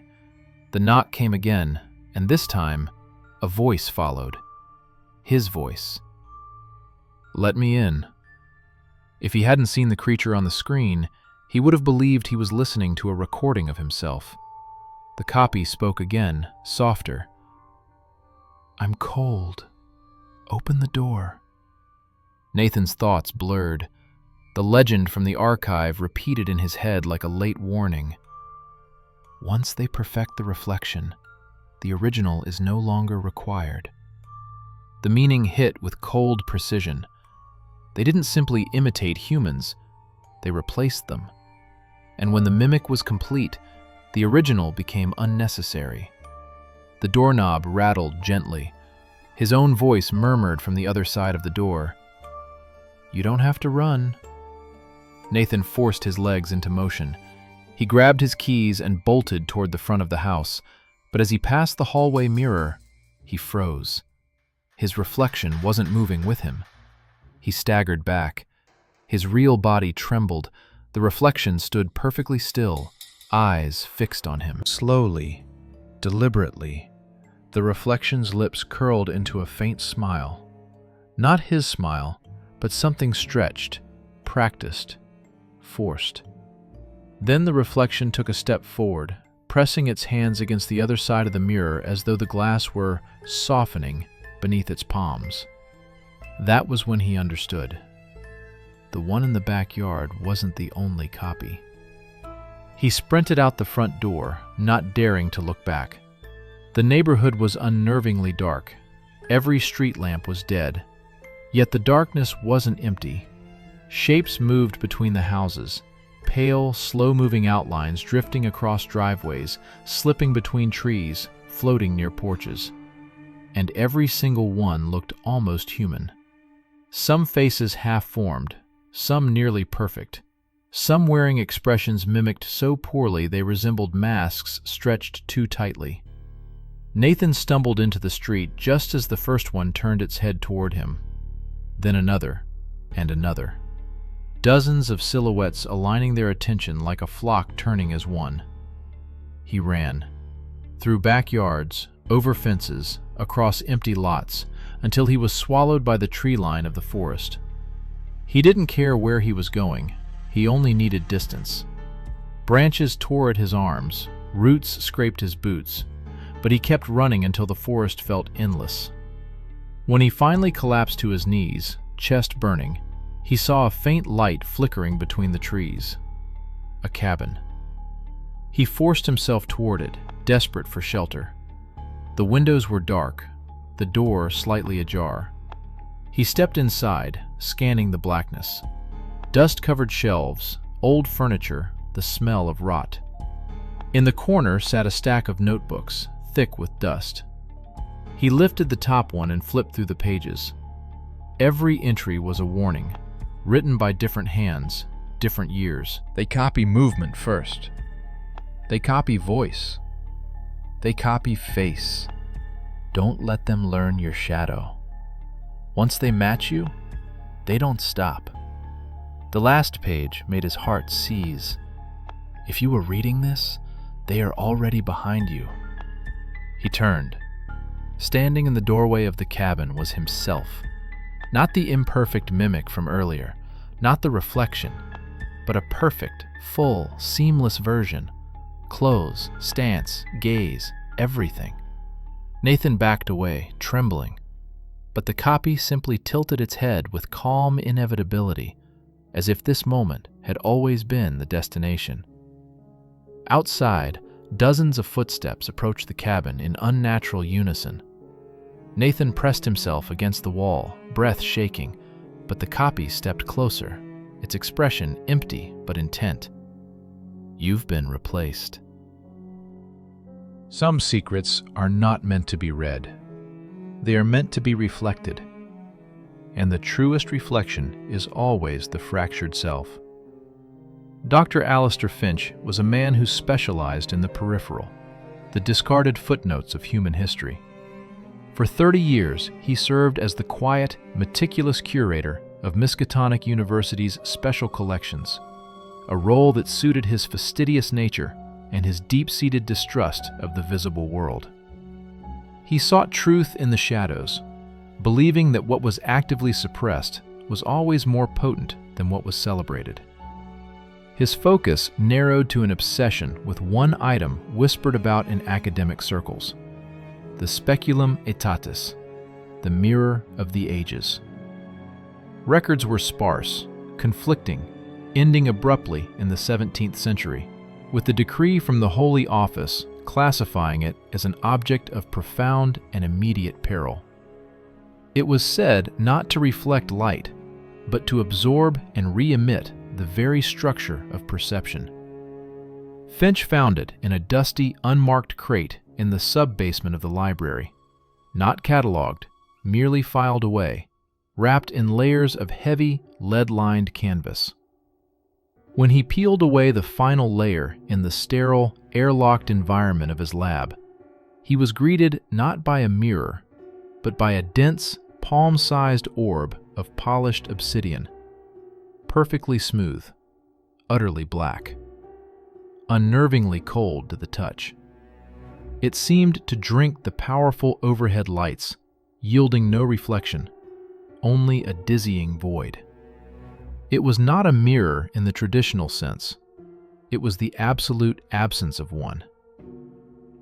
The knock came again, and this time, a voice followed. His voice. "Let me in." If he hadn't seen the creature on the screen, he would have believed he was listening to a recording of himself. The copy spoke again, softer. "I'm cold. Open the door." Nathan's thoughts blurred. The legend from the archive repeated in his head like a late warning. Once they perfect the reflection, the original is no longer required. The meaning hit with cold precision. They didn't simply imitate humans, they replaced them. And when the mimic was complete, the original became unnecessary. The doorknob rattled gently. His own voice murmured from the other side of the door. "You don't have to run." Nathan forced his legs into motion. He grabbed his keys and bolted toward the front of the house, but as he passed the hallway mirror, he froze. His reflection wasn't moving with him. He staggered back. His real body trembled. The reflection stood perfectly still, eyes fixed on him. Slowly, deliberately, the reflection's lips curled into a faint smile. Not his smile, but something stretched, practiced, forced. Then the reflection took a step forward, pressing its hands against the other side of the mirror as though the glass were softening beneath its palms. That was when he understood. The one in the backyard wasn't the only copy. He sprinted out the front door, not daring to look back. The neighborhood was unnervingly dark. Every street lamp was dead. Yet the darkness wasn't empty. Shapes moved between the houses, pale, slow-moving outlines drifting across driveways, slipping between trees, floating near porches. And every single one looked almost human. Some faces half-formed, some nearly perfect, some wearing expressions mimicked so poorly they resembled masks stretched too tightly. Nathan stumbled into the street just as the first one turned its head toward him. Then another, and another. Dozens of silhouettes aligning their attention like a flock turning as one. He ran. Through backyards, over fences, across empty lots, until he was swallowed by the tree line of the forest. He didn't care where he was going. He only needed distance. Branches tore at his arms, roots scraped his boots, but he kept running until the forest felt endless. When he finally collapsed to his knees, chest burning, he saw a faint light flickering between the trees. A cabin. He forced himself toward it, desperate for shelter. The windows were dark, the door slightly ajar. He stepped inside, scanning the blackness. Dust-covered shelves, old furniture, the smell of rot. In the corner sat a stack of notebooks, thick with dust. He lifted the top one and flipped through the pages. Every entry was a warning, written by different hands, different years. They copy movement first. They copy voice. They copy face. Don't let them learn your shadow. Once they match you, they don't stop. The last page made his heart seize. If you were reading this, they are already behind you. He turned. Standing in the doorway of the cabin was himself. Not the imperfect mimic from earlier, not the reflection, but a perfect, full, seamless version. Clothes, stance, gaze, everything. Nathan backed away, trembling, but the copy simply tilted its head with calm inevitability, as if this moment had always been the destination. Outside, dozens of footsteps approached the cabin in unnatural unison. Nathan pressed himself against the wall, breath shaking, but the copy stepped closer, its expression empty but intent. "You've been replaced." Some secrets are not meant to be read. They are meant to be reflected. And the truest reflection is always the fractured self. Dr. Alistair Finch was a man who specialized in the peripheral, the discarded footnotes of human history. For 30 years, he served as the quiet, meticulous curator of Miskatonic University's special collections, a role that suited his fastidious nature and his deep-seated distrust of the visible world. He sought truth in the shadows, believing that what was actively suppressed was always more potent than what was celebrated. His focus narrowed to an obsession with one item whispered about in academic circles: the speculum aetatis, the mirror of the ages. Records were sparse, conflicting, ending abruptly in the 17th century, with the decree from the Holy Office classifying it as an object of profound and immediate peril. It was said not to reflect light, but to absorb and re-emit the very structure of perception. Finch found it in a dusty, unmarked crate in the sub-basement of the library, not catalogued, merely filed away, wrapped in layers of heavy, lead-lined canvas. When he peeled away the final layer in the sterile, airlocked environment of his lab, he was greeted not by a mirror, but by a dense, palm-sized orb of polished obsidian, perfectly smooth, utterly black, unnervingly cold to the touch. It seemed to drink the powerful overhead lights, yielding no reflection, only a dizzying void. It was not a mirror in the traditional sense. It was the absolute absence of one.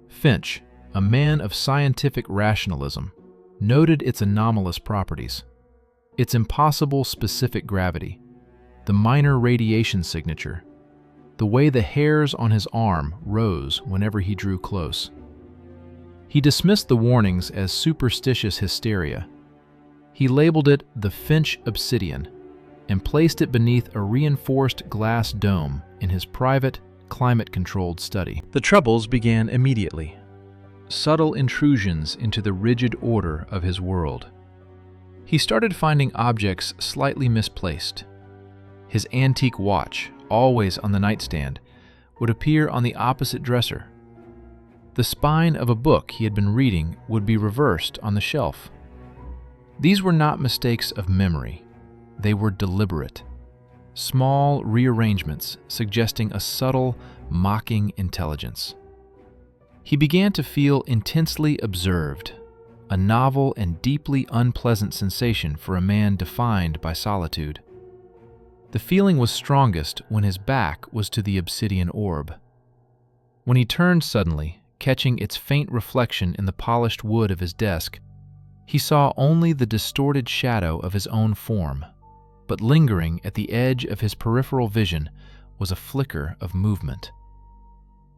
Finch, a man of scientific rationalism, noted its anomalous properties, its impossible specific gravity, the minor radiation signature, the way the hairs on his arm rose whenever he drew close. He dismissed the warnings as superstitious hysteria. He labeled it the Finch Obsidian and placed it beneath a reinforced glass dome in his private, climate-controlled study. The troubles began immediately. Subtle intrusions into the rigid order of his world. He started finding objects slightly misplaced. His antique watch, always on the nightstand, would appear on the opposite dresser. The spine of a book he had been reading would be reversed on the shelf. These were not mistakes of memory. They were deliberate. Small rearrangements suggesting a subtle, mocking intelligence. He began to feel intensely observed, a novel and deeply unpleasant sensation for a man defined by solitude. The feeling was strongest when his back was to the obsidian orb. When he turned suddenly, catching its faint reflection in the polished wood of his desk, he saw only the distorted shadow of his own form, but lingering at the edge of his peripheral vision was a flicker of movement.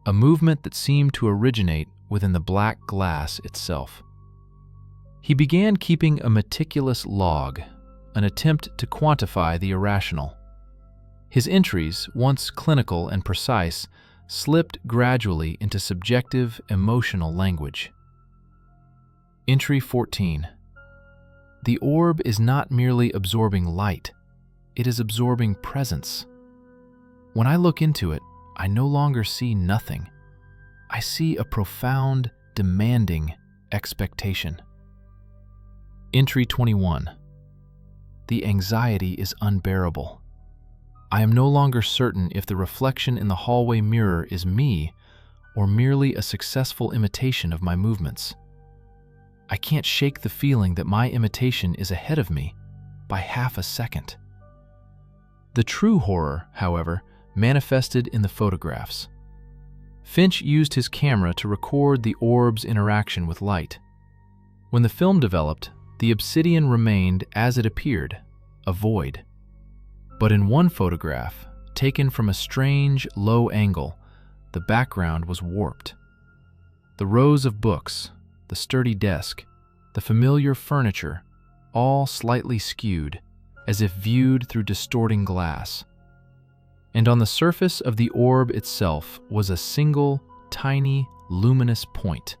A movement that seemed to originate within the black glass itself. He began keeping a meticulous log, an attempt to quantify the irrational. His entries, once clinical and precise, slipped gradually into subjective, emotional language. Entry 14. The orb is not merely absorbing light, it is absorbing presence. When I look into it, I no longer see nothing. I see a profound, demanding expectation. Entry 21. The anxiety is unbearable. I am no longer certain if the reflection in the hallway mirror is me or merely a successful imitation of my movements. I can't shake the feeling that my imitation is ahead of me by half a second. The true horror, however, manifested in the photographs. Finch used his camera to record the orb's interaction with light. When the film developed, the obsidian remained as it appeared, a void. But in one photograph, taken from a strange, low angle, the background was warped. The rows of books, the sturdy desk, the familiar furniture, all slightly skewed, as if viewed through distorting glass. And on the surface of the orb itself was a single, tiny, luminous point,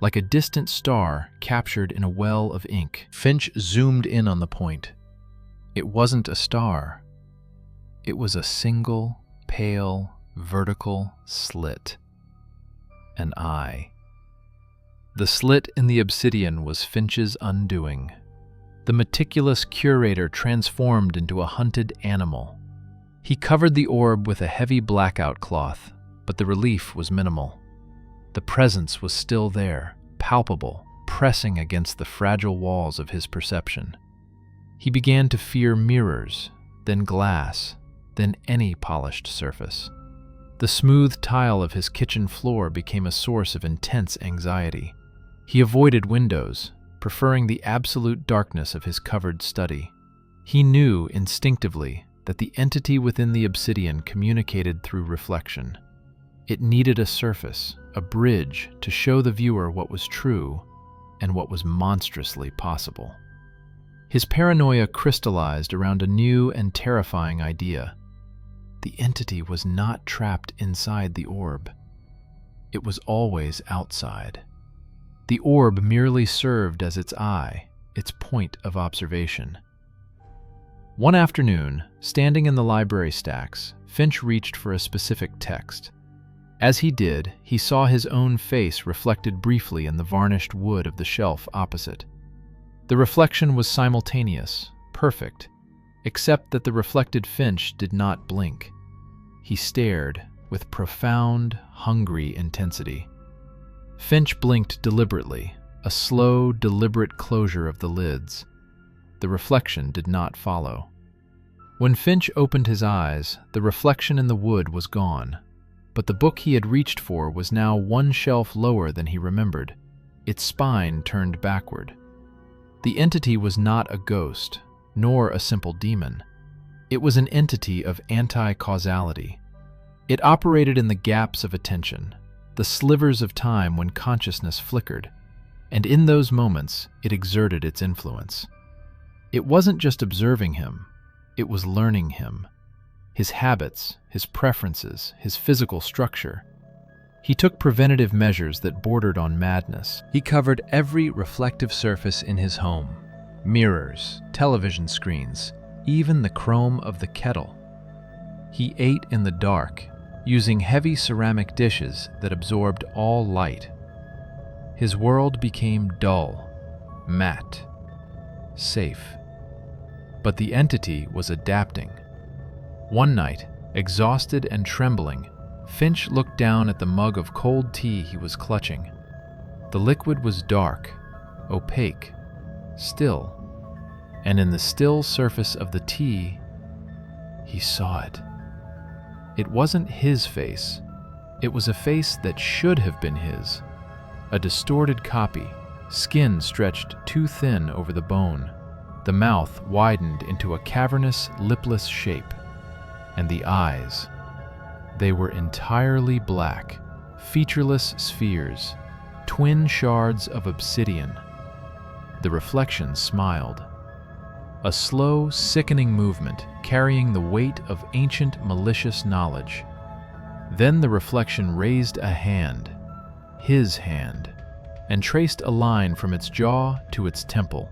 like a distant star captured in a well of ink. Finch zoomed in on the point. It wasn't a star. It was a single, pale, vertical slit. An eye. The slit in the obsidian was Finch's undoing. The meticulous curator transformed into a hunted animal. He covered the orb with a heavy blackout cloth, but the relief was minimal. The presence was still there, palpable, pressing against the fragile walls of his perception. He began to fear mirrors, then glass, then any polished surface. The smooth tile of his kitchen floor became a source of intense anxiety. He avoided windows, preferring the absolute darkness of his covered study. He knew instinctively that the entity within the obsidian communicated through reflection. It needed a surface, a bridge, to show the viewer what was true and what was monstrously possible. His paranoia crystallized around a new and terrifying idea. The entity was not trapped inside the orb. It was always outside. The orb merely served as its eye, its point of observation. One afternoon, standing in the library stacks, Finch reached for a specific text. As he did, he saw his own face reflected briefly in the varnished wood of the shelf opposite. The reflection was simultaneous, perfect, except that the reflected Finch did not blink. He stared with profound, hungry intensity. Finch blinked deliberately, a slow, deliberate closure of the lids. The reflection did not follow. When Finch opened his eyes, the reflection in the wood was gone, but the book he had reached for was now one shelf lower than he remembered, its spine turned backward. The entity was not a ghost, nor a simple demon. It was an entity of anti-causality. It operated in the gaps of attention, the slivers of time when consciousness flickered, and in those moments it exerted its influence. It wasn't just observing him, it was learning him, his habits, his preferences, his physical structure. He took preventative measures that bordered on madness. He covered every reflective surface in his home, mirrors, television screens, even the chrome of the kettle. He ate in the dark, using heavy ceramic dishes that absorbed all light. His world became dull, matte, safe. But the entity was adapting. One night, exhausted and trembling, Finch looked down at the mug of cold tea he was clutching. The liquid was dark, opaque, still, and in the still surface of the tea, he saw it. It wasn't his face. It was a face that should have been his. A distorted copy, skin stretched too thin over the bone. The mouth widened into a cavernous, lipless shape. And the eyes. They were entirely black, featureless spheres, twin shards of obsidian. The reflection smiled. A slow, sickening movement carrying the weight of ancient, malicious knowledge. Then the reflection raised a hand, his hand, and traced a line from its jaw to its temple.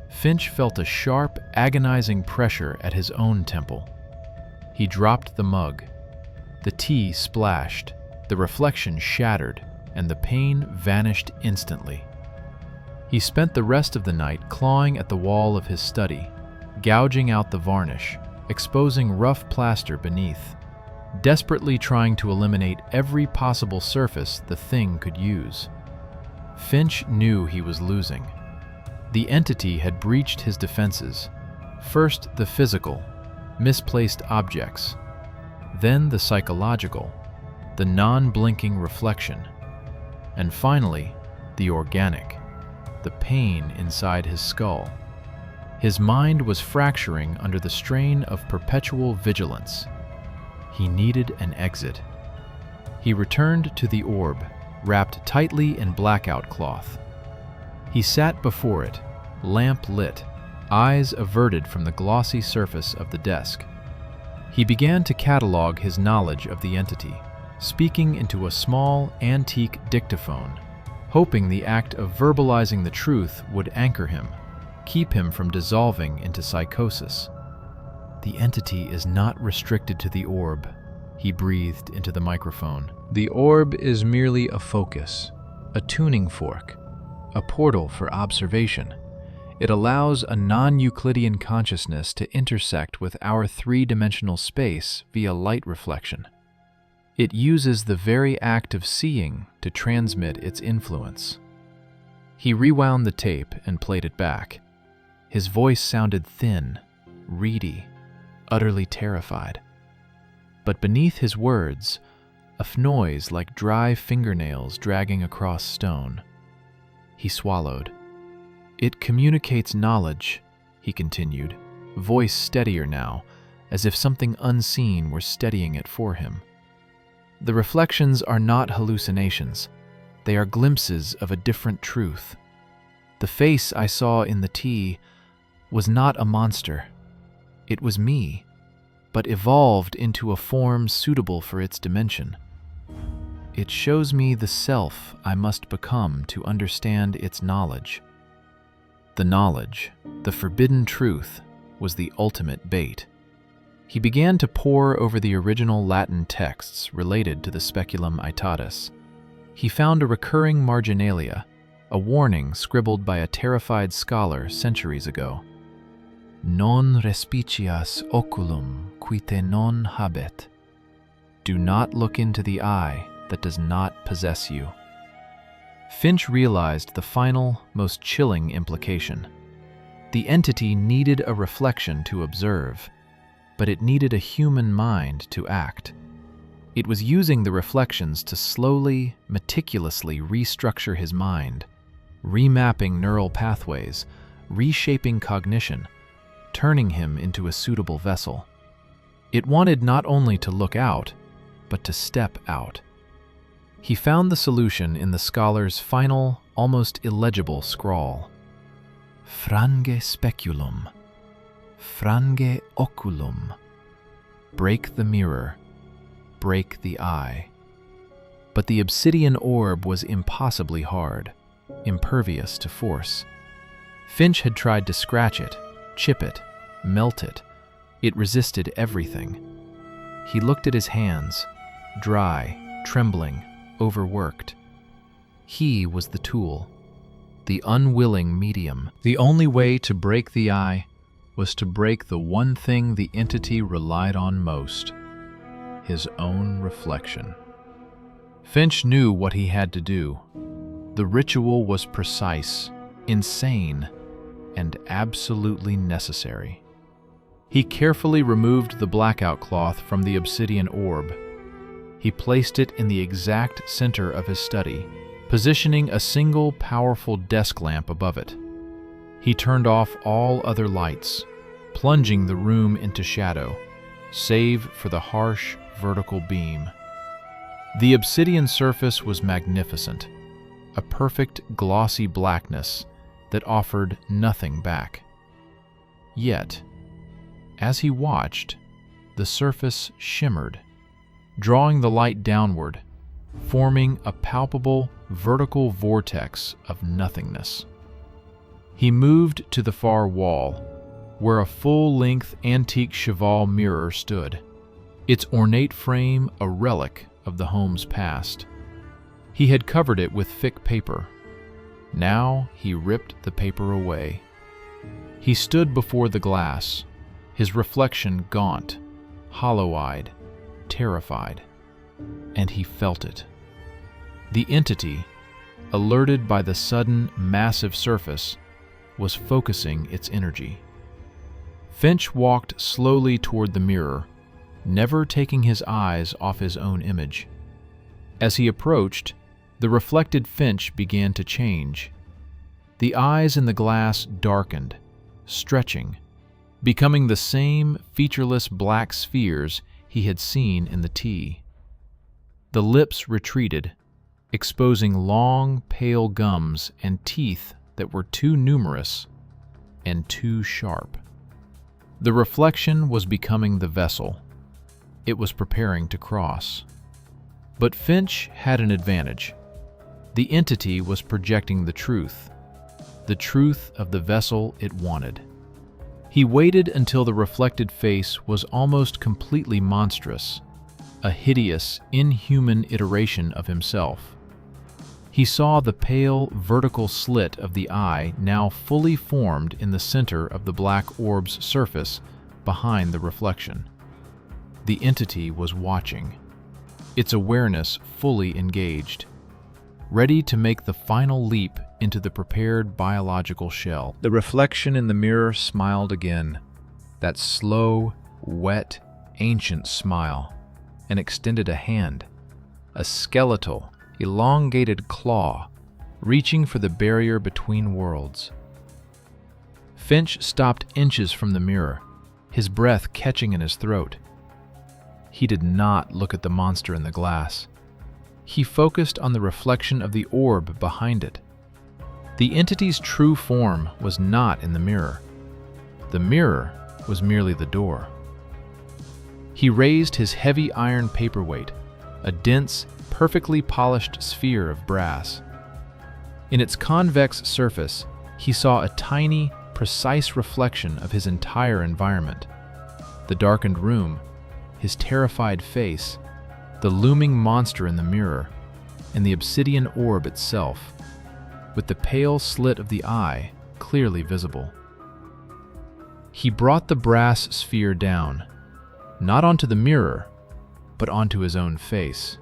Finch felt a sharp, agonizing pressure at his own temple. He dropped the mug. The tea splashed, the reflection shattered, and the pain vanished instantly. He spent the rest of the night clawing at the wall of his study, gouging out the varnish, exposing rough plaster beneath, desperately trying to eliminate every possible surface the thing could use. Finch knew he was losing. The entity had breached his defenses, first the physical, misplaced objects, then the psychological, the non-blinking reflection, and finally, the organic, the pain inside his skull. His mind was fracturing under the strain of perpetual vigilance. He needed an exit. He returned to the orb, wrapped tightly in blackout cloth. He sat before it, lamp lit, eyes averted from the glossy surface of the desk. He began to catalog his knowledge of the entity, speaking into a small, antique dictaphone, hoping the act of verbalizing the truth would anchor him, keep him from dissolving into psychosis. "The entity is not restricted to the orb," he breathed into the microphone. "The orb is merely a focus, a tuning fork, a portal for observation. It allows a non-Euclidean consciousness to intersect with our three-dimensional space via light reflection. It uses the very act of seeing to transmit its influence." He rewound the tape and played it back. His voice sounded thin, reedy, utterly terrified. But beneath his words, a noise like dry fingernails dragging across stone. He swallowed. "It communicates knowledge," he continued, voice steadier now, as if something unseen were steadying it for him. "The reflections are not hallucinations. They are glimpses of a different truth. The face I saw in the tea was not a monster. It was me, but evolved into a form suitable for its dimension. It shows me the self I must become to understand its knowledge." The knowledge, the forbidden truth, was the ultimate bait. He began to pore over the original Latin texts related to the Speculum Aetatis. He found a recurring marginalia, a warning scribbled by a terrified scholar centuries ago. "Non respicias oculum qui te non habet." Do not look into the eye that does not possess you. Finch realized the final, most chilling implication. The entity needed a reflection to observe, but it needed a human mind to act. It was using the reflections to slowly, meticulously restructure his mind, remapping neural pathways, reshaping cognition, turning him into a suitable vessel. It wanted not only to look out, but to step out. He found the solution in the scholar's final, almost illegible scrawl. "Frange speculum, frange oculum." Break the mirror, break the eye. But the obsidian orb was impossibly hard, impervious to force. Finch had tried to scratch it, chip it, melt it. It resisted everything. He looked at his hands, dry, trembling, overworked. He was the tool, the unwilling medium. The only way to break the eye was to break the one thing the entity relied on most, his own reflection. Finch knew what he had to do. The ritual was precise, insane, and absolutely necessary. He carefully removed the blackout cloth from the obsidian orb. He placed it in the exact center of his study, positioning a single powerful desk lamp above it. He turned off all other lights, plunging the room into shadow, save for the harsh, vertical beam. The obsidian surface was magnificent, a perfect glossy blackness that offered nothing back. Yet, as he watched, the surface shimmered, drawing the light downward, forming a palpable vertical vortex of nothingness. He moved to the far wall, where a full-length antique cheval mirror stood, its ornate frame a relic of the home's past. He had covered it with thick paper. Now he ripped the paper away. He stood before the glass, his reflection gaunt, hollow-eyed, terrified, and he felt it. The entity, alerted by the sudden, massive surface, was focusing its energy. Finch walked slowly toward the mirror, never taking his eyes off his own image. As he approached, the reflected Finch began to change. The eyes in the glass darkened, stretching, becoming the same featureless black spheres he had seen in the tea. The lips retreated, exposing long, pale gums and teeth that were too numerous and too sharp. The reflection was becoming the vessel. It was preparing to cross. But Finch had an advantage. The entity was projecting the truth of the vessel it wanted. He waited until the reflected face was almost completely monstrous, a hideous, inhuman iteration of himself. He saw the pale, vertical slit of the eye now fully formed in the center of the black orb's surface behind the reflection. The entity was watching, its awareness fully engaged, ready to make the final leap into the prepared biological shell. The reflection in the mirror smiled again, that slow, wet, ancient smile, and extended a hand, a skeletal, elongated claw, reaching for the barrier between worlds. Finch stopped inches from the mirror, his breath catching in his throat. He did not look at the monster in the glass. He focused on the reflection of the orb behind it. The entity's true form was not in the mirror. The mirror was merely the door. He raised his heavy iron paperweight, a dense, perfectly polished sphere of brass. In its convex surface, he saw a tiny, precise reflection of his entire environment. The darkened room, his terrified face, the looming monster in the mirror, and the obsidian orb itself, with the pale slit of the eye clearly visible. He brought the brass sphere down, not onto the mirror, but onto his own face.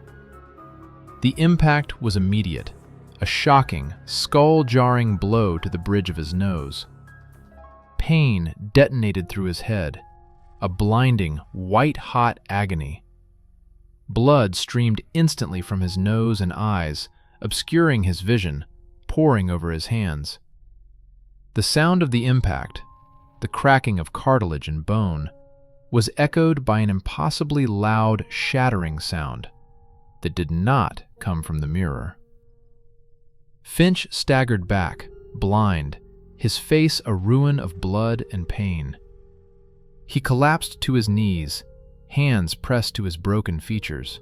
The impact was immediate, a shocking, skull-jarring blow to the bridge of his nose. Pain detonated through his head, a blinding, white-hot agony. Blood streamed instantly from his nose and eyes, obscuring his vision, pouring over his hands. The sound of the impact, the cracking of cartilage and bone, was echoed by an impossibly loud, shattering sound that did not come from the mirror. Finch staggered back, blind, his face a ruin of blood and pain. He collapsed to his knees, hands pressed to his broken features.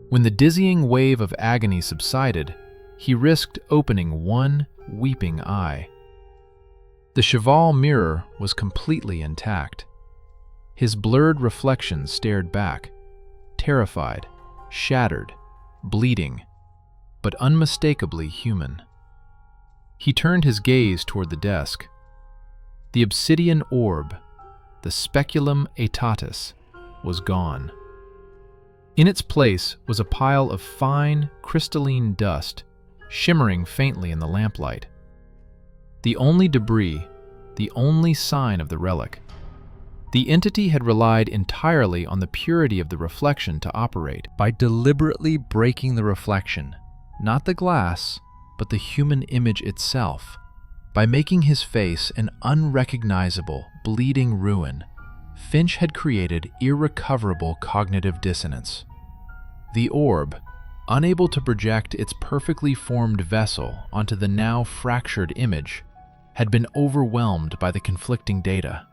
When the dizzying wave of agony subsided, he risked opening one weeping eye. The cheval mirror was completely intact. His blurred reflection stared back, terrified, shattered, bleeding, but unmistakably human. He turned his gaze toward the desk. The obsidian orb, the speculum aetatis, was gone. In its place was a pile of fine, crystalline dust, shimmering faintly in the lamplight. The only debris, the only sign of the relic. The entity had relied entirely on the purity of the reflection to operate, by deliberately breaking the reflection, not the glass, but the human image itself. By making his face an unrecognizable, bleeding ruin, Finch had created irrecoverable cognitive dissonance. The orb, unable to project its perfectly formed vessel onto the now fractured image, had been overwhelmed by the conflicting data,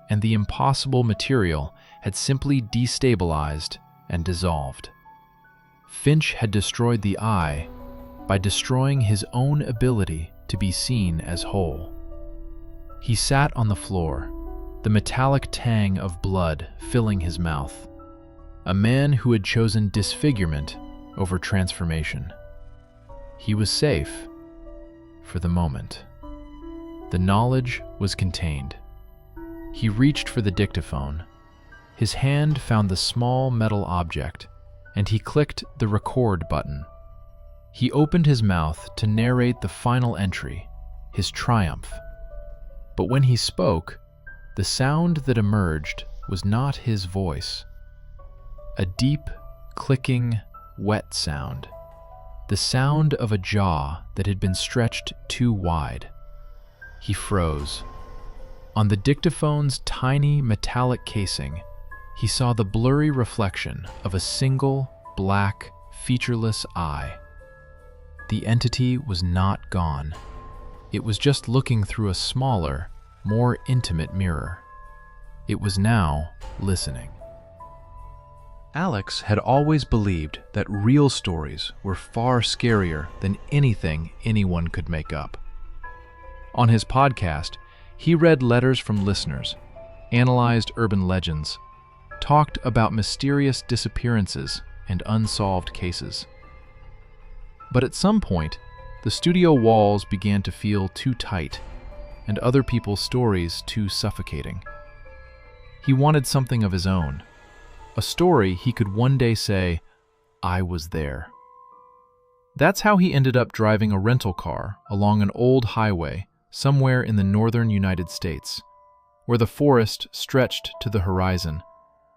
and the impossible material had simply destabilized and dissolved. Finch had destroyed the eye by destroying his own ability to be seen as whole. He sat on the floor, the metallic tang of blood filling his mouth, a man who had chosen disfigurement over transformation. He was safe, for the moment. The knowledge was contained. He reached for the dictaphone. His hand found the small metal object, and he clicked the record button. He opened his mouth to narrate the final entry, his triumph. But when he spoke, the sound that emerged was not his voice. A deep, clicking, wet sound. The sound of a jaw that had been stretched too wide. He froze, On the dictaphone's tiny metallic casing, he saw the blurry reflection of a single, black, featureless eye. The entity was not gone. It was just looking through a smaller, more intimate mirror. It was now listening. Alex had always believed that real stories were far scarier than anything anyone could make up. On his podcast, he read letters from listeners, analyzed urban legends, talked about mysterious disappearances and unsolved cases. But at some point, the studio walls began to feel too tight, and other people's stories too suffocating. He wanted something of his own, a story he could one day say, "I was there." That's how he ended up driving a rental car along an old highway somewhere in the northern United States, where the forest stretched to the horizon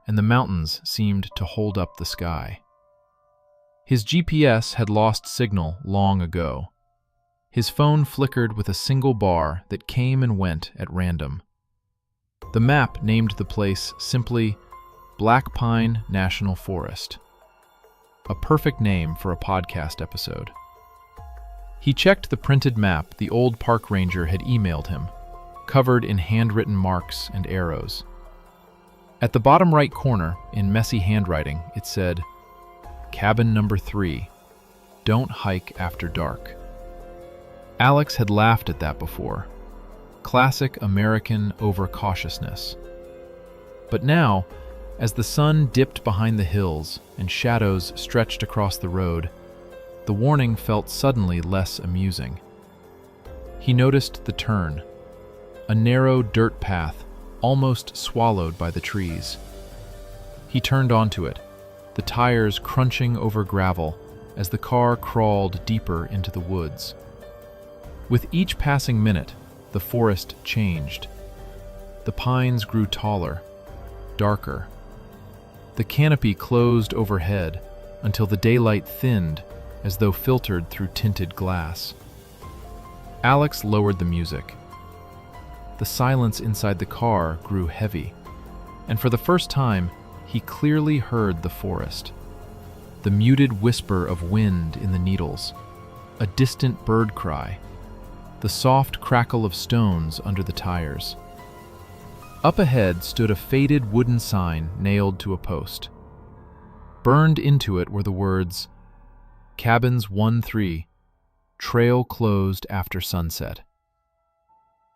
and the mountains seemed to hold up the sky. His GPS had lost signal long ago. His phone flickered with a single bar that came and went at random. The map named the place simply Black Pine National Forest, a perfect name for a podcast episode. He checked the printed map the old park ranger had emailed him, covered in handwritten marks and arrows. At the bottom right corner, in messy handwriting, it said, "Cabin number 3. Don't hike after dark." Alex had laughed at that before. Classic American overcautiousness. But now, as the sun dipped behind the hills and shadows stretched across the road, the warning felt suddenly less amusing. He noticed the turn, a narrow dirt path almost swallowed by the trees. He turned onto it, the tires crunching over gravel as the car crawled deeper into the woods. With each passing minute, the forest changed. The pines grew taller, darker. The canopy closed overhead until the daylight thinned as though filtered through tinted glass. Alex lowered the music. The silence inside the car grew heavy, and for the first time, he clearly heard the forest. The muted whisper of wind in the needles, a distant bird cry, the soft crackle of stones under the tires. Up ahead stood a faded wooden sign nailed to a post. Burned into it were the words, "Cabins 1-3, trail closed after sunset."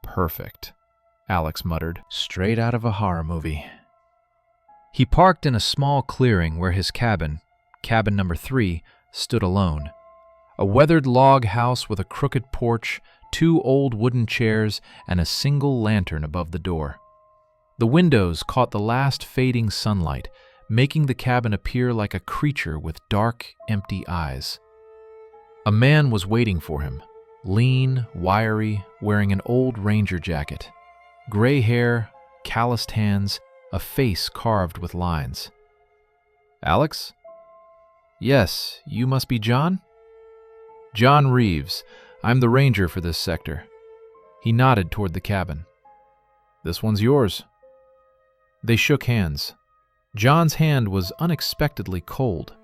"Perfect," Alex muttered, "straight out of a horror movie." He parked in a small clearing where his cabin number 3, stood alone. A weathered log house with a crooked porch, 2 old wooden chairs, and a single lantern above the door. The windows caught the last fading sunlight, making the cabin appear like a creature with dark, empty eyes. A man was waiting for him, lean, wiry, wearing an old ranger jacket. Gray hair, calloused hands, a face carved with lines. "Alex?" "Yes, you must be John?" "John Reeves. I'm the ranger for this sector." He nodded toward the cabin. "This one's yours." They shook hands. John's hand was unexpectedly cold.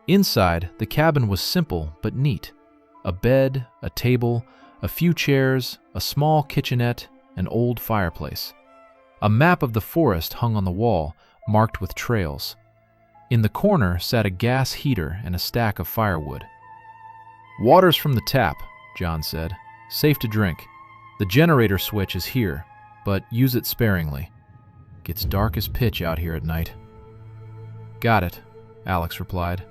Inside, the cabin was simple but neat. A bed, a table, a few chairs, a small kitchenette, an old fireplace. A map of the forest hung on the wall, marked with trails. In the corner sat a gas heater and a stack of firewood. "Water's from the tap," John said. "Safe to drink. The generator switch is here, but use it sparingly. Gets dark as pitch out here at night." "Got it," Alex replied.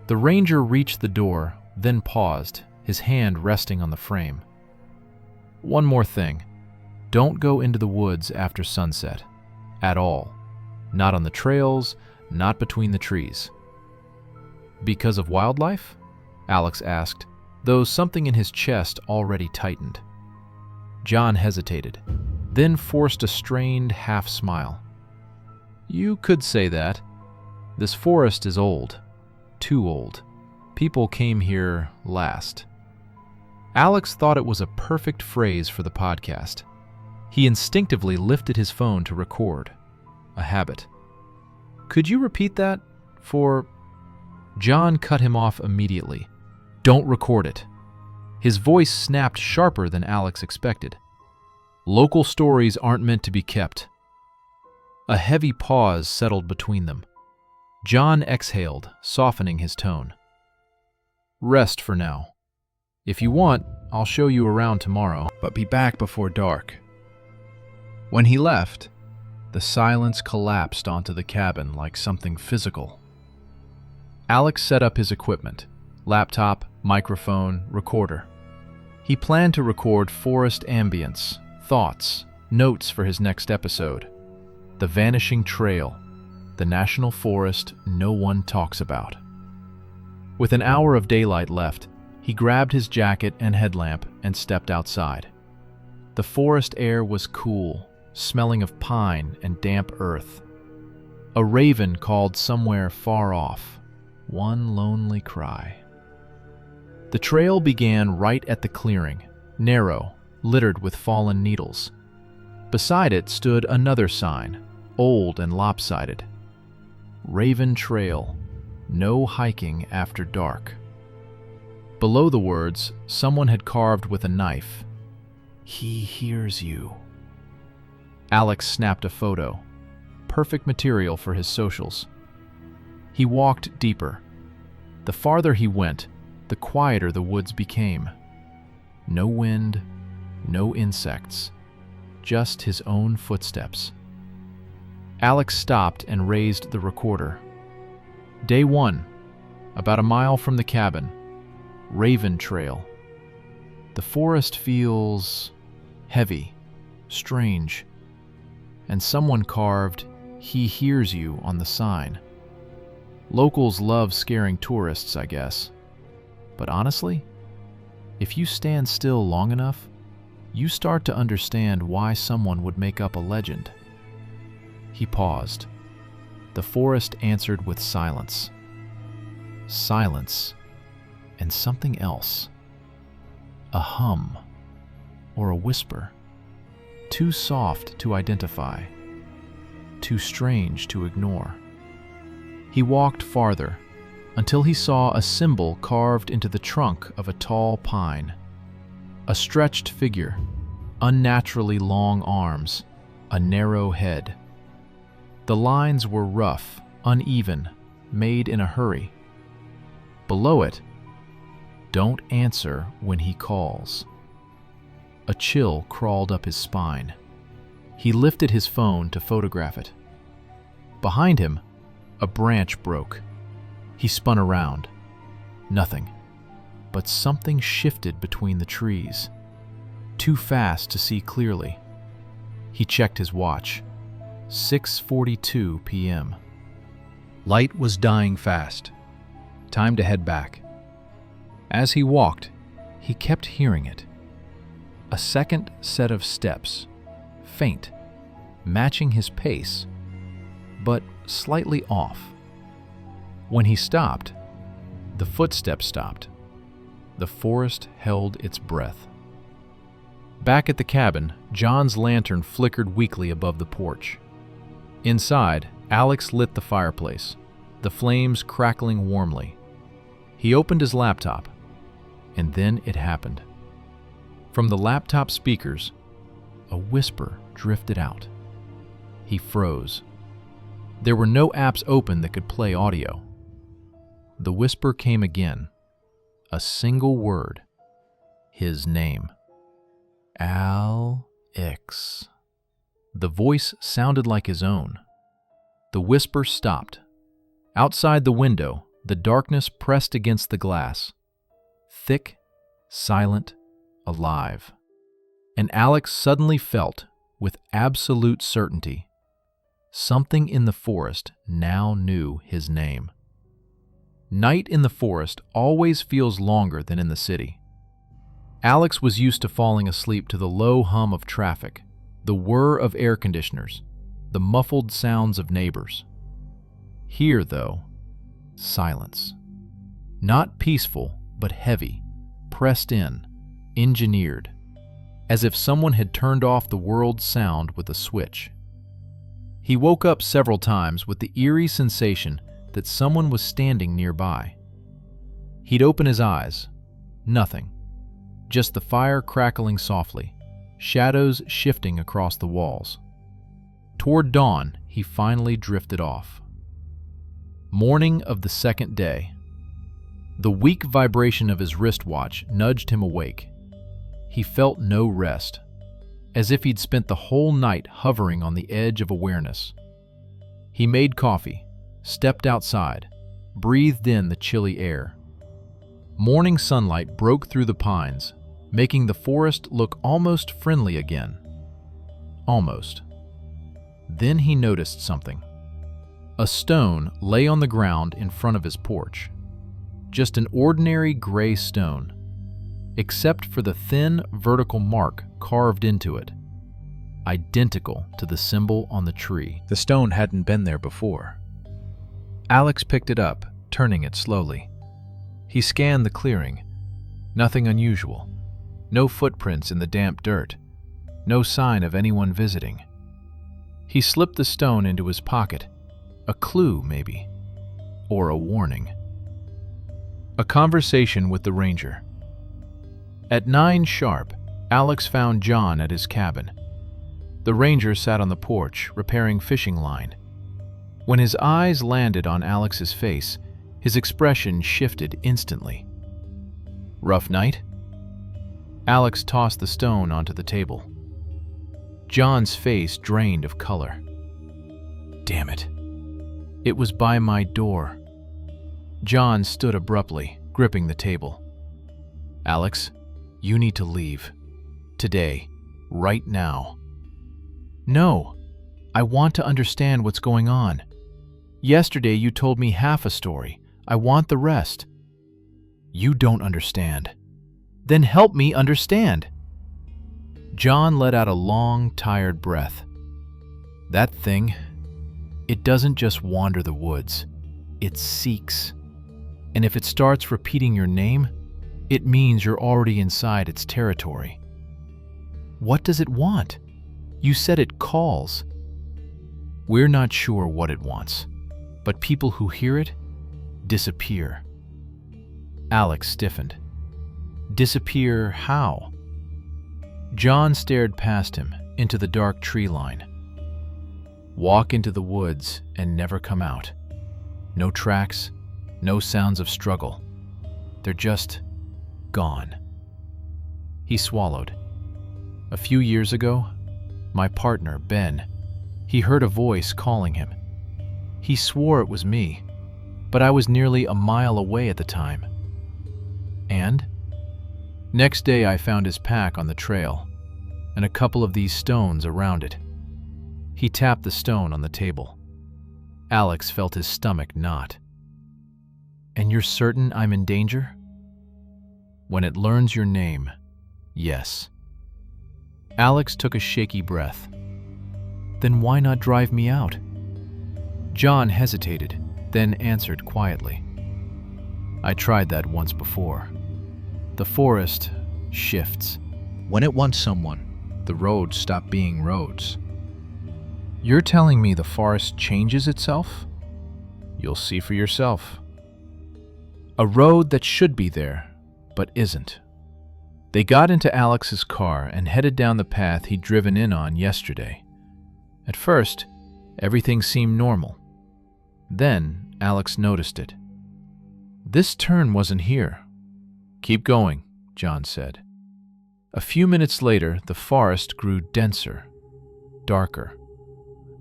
The ranger reached the door, then paused, his hand resting on the frame. "One more thing. Don't go into the woods after sunset. At all. Not on the trails, not between the trees." "Because of wildlife?" Alex asked, though something in his chest already tightened. John hesitated, then forced a strained half-smile. "You could say that. This forest is old. Too old. People came here last." Alex thought it was a perfect phrase for the podcast. He instinctively lifted his phone to record. A habit. "Could you repeat that for—" John cut him off immediately. "Don't record it." His voice snapped sharper than Alex expected. "Local stories aren't meant to be kept." A heavy pause settled between them. John exhaled, softening his tone. "Rest for now. If you want, I'll show you around tomorrow, but be back before dark." When he left, the silence collapsed onto the cabin like something physical. Alex set up his equipment: laptop, microphone, recorder. He planned to record forest ambience, thoughts, notes for his next episode. The vanishing trail, the national forest no one talks about. With an hour of daylight left, he grabbed his jacket and headlamp and stepped outside. The forest air was cool, smelling of pine and damp earth. A raven called somewhere far off, one lonely cry. The trail began right at the clearing, narrow, littered with fallen needles. Beside it stood another sign, old and lopsided. Raven Trail, no hiking after dark. Below the words, someone had carved with a knife, "He hears you." Alex snapped a photo, perfect material for his socials. He walked deeper. The farther he went, the quieter the woods became. No wind, no insects, just his own footsteps. Alex stopped and raised the recorder. Day 1, about a mile from the cabin, Raven Trail. The forest feels heavy, strange, and someone carved, "He hears you" on the sign. Locals love scaring tourists, I guess. But honestly, if you stand still long enough, you start to understand why someone would make up a legend. He paused. The forest answered with silence. Silence, and something else. A hum, or a whisper. Too soft to identify, too strange to ignore. He walked farther, until he saw a symbol carved into the trunk of a tall pine. A stretched figure, unnaturally long arms, a narrow head. The lines were rough, uneven, made in a hurry. Below it, "Don't answer when he calls." A chill crawled up his spine. He lifted his phone to photograph it. Behind him, a branch broke. He spun around. Nothing. But something shifted between the trees. Too fast to see clearly. He checked his watch. 6:42 p.m. Light was dying fast. Time to head back. As he walked, he kept hearing it. A second set of steps, faint, matching his pace, but slightly off. When he stopped, the footsteps stopped. The forest held its breath. Back at the cabin, John's lantern flickered weakly above the porch. Inside, Alex lit the fireplace, the flames crackling warmly. He opened his laptop, and then it happened. From the laptop speakers, a whisper drifted out. He froze. There were no apps open that could play audio. The whisper came again. A single word. His name. Alex. The voice sounded like his own. The whisper stopped. Outside the window, the darkness pressed against the glass. Thick, silent, alive. And Alex suddenly felt, with absolute certainty, something in the forest now knew his name. Night in the forest always feels longer than in the city. Alex was used to falling asleep to the low hum of traffic, the whir of air conditioners, the muffled sounds of neighbors. Here, though, silence. Not peaceful, but heavy, pressed in, engineered. as if someone had turned off the world's sound with a switch. He woke up several times with the eerie sensation that someone was standing nearby. He'd open his eyes. Nothing. Just the fire crackling softly, shadows shifting across the walls. Toward dawn, he finally drifted off. Morning of the second day. The weak vibration of his wristwatch nudged him awake. He felt no rest, as if he'd spent the whole night hovering on the edge of awareness. He made coffee, stepped outside, breathed in the chilly air. Morning sunlight broke through the pines, making the forest look almost friendly again. Almost. Then he noticed something. A stone lay on the ground in front of his porch. Just an ordinary gray stone, except for the thin, vertical mark carved into it, identical to the symbol on the tree. The stone hadn't been there before. Alex picked it up, turning it slowly. He scanned the clearing. Nothing unusual. No footprints in the damp dirt. No sign of anyone visiting. He slipped the stone into his pocket. A clue, maybe. Or a warning. A conversation with the ranger. At 9 sharp, Alex found John at his cabin. The ranger sat on the porch, repairing fishing line. When his eyes landed on Alex's face, his expression shifted instantly. Rough night? Alex tossed the stone onto the table. John's face drained of color. Damn it. It was by my door. John stood abruptly, gripping the table. Alex, you need to leave. Today. Right now. No. I want to understand what's going on. Yesterday you told me half a story. I want the rest. You don't understand. Then help me understand. John let out a long, tired breath. That thing, it doesn't just wander the woods. It seeks. And if it starts repeating your name, it means you're already inside its territory. What does it want? You said it calls. We're not sure what it wants, but people who hear it disappear. Alex stiffened. Disappear how? John stared past him into the dark tree line. Walk into the woods and never come out. No tracks, no sounds of struggle. They're just gone. He swallowed. A few years ago, my partner, Ben, he heard a voice calling him. He swore it was me, but I was nearly a mile away at the time. And? Next day I found his pack on the trail, and a couple of these stones around it. He tapped the stone on the table. Alex felt his stomach knot. And you're certain I'm in danger? When it learns your name, yes. Alex took a shaky breath. Then why not drive me out? John hesitated, then answered quietly. I tried that once before. The forest shifts. When it wants someone, the roads stop being roads. You're telling me the forest changes itself? You'll see for yourself. A road that should be there, but isn't. They got into Alex's car and headed down the path he'd driven in on yesterday. At first, everything seemed normal. Then, Alex noticed it. This turn wasn't here. Keep going, John said. A few minutes later, the forest grew denser, darker.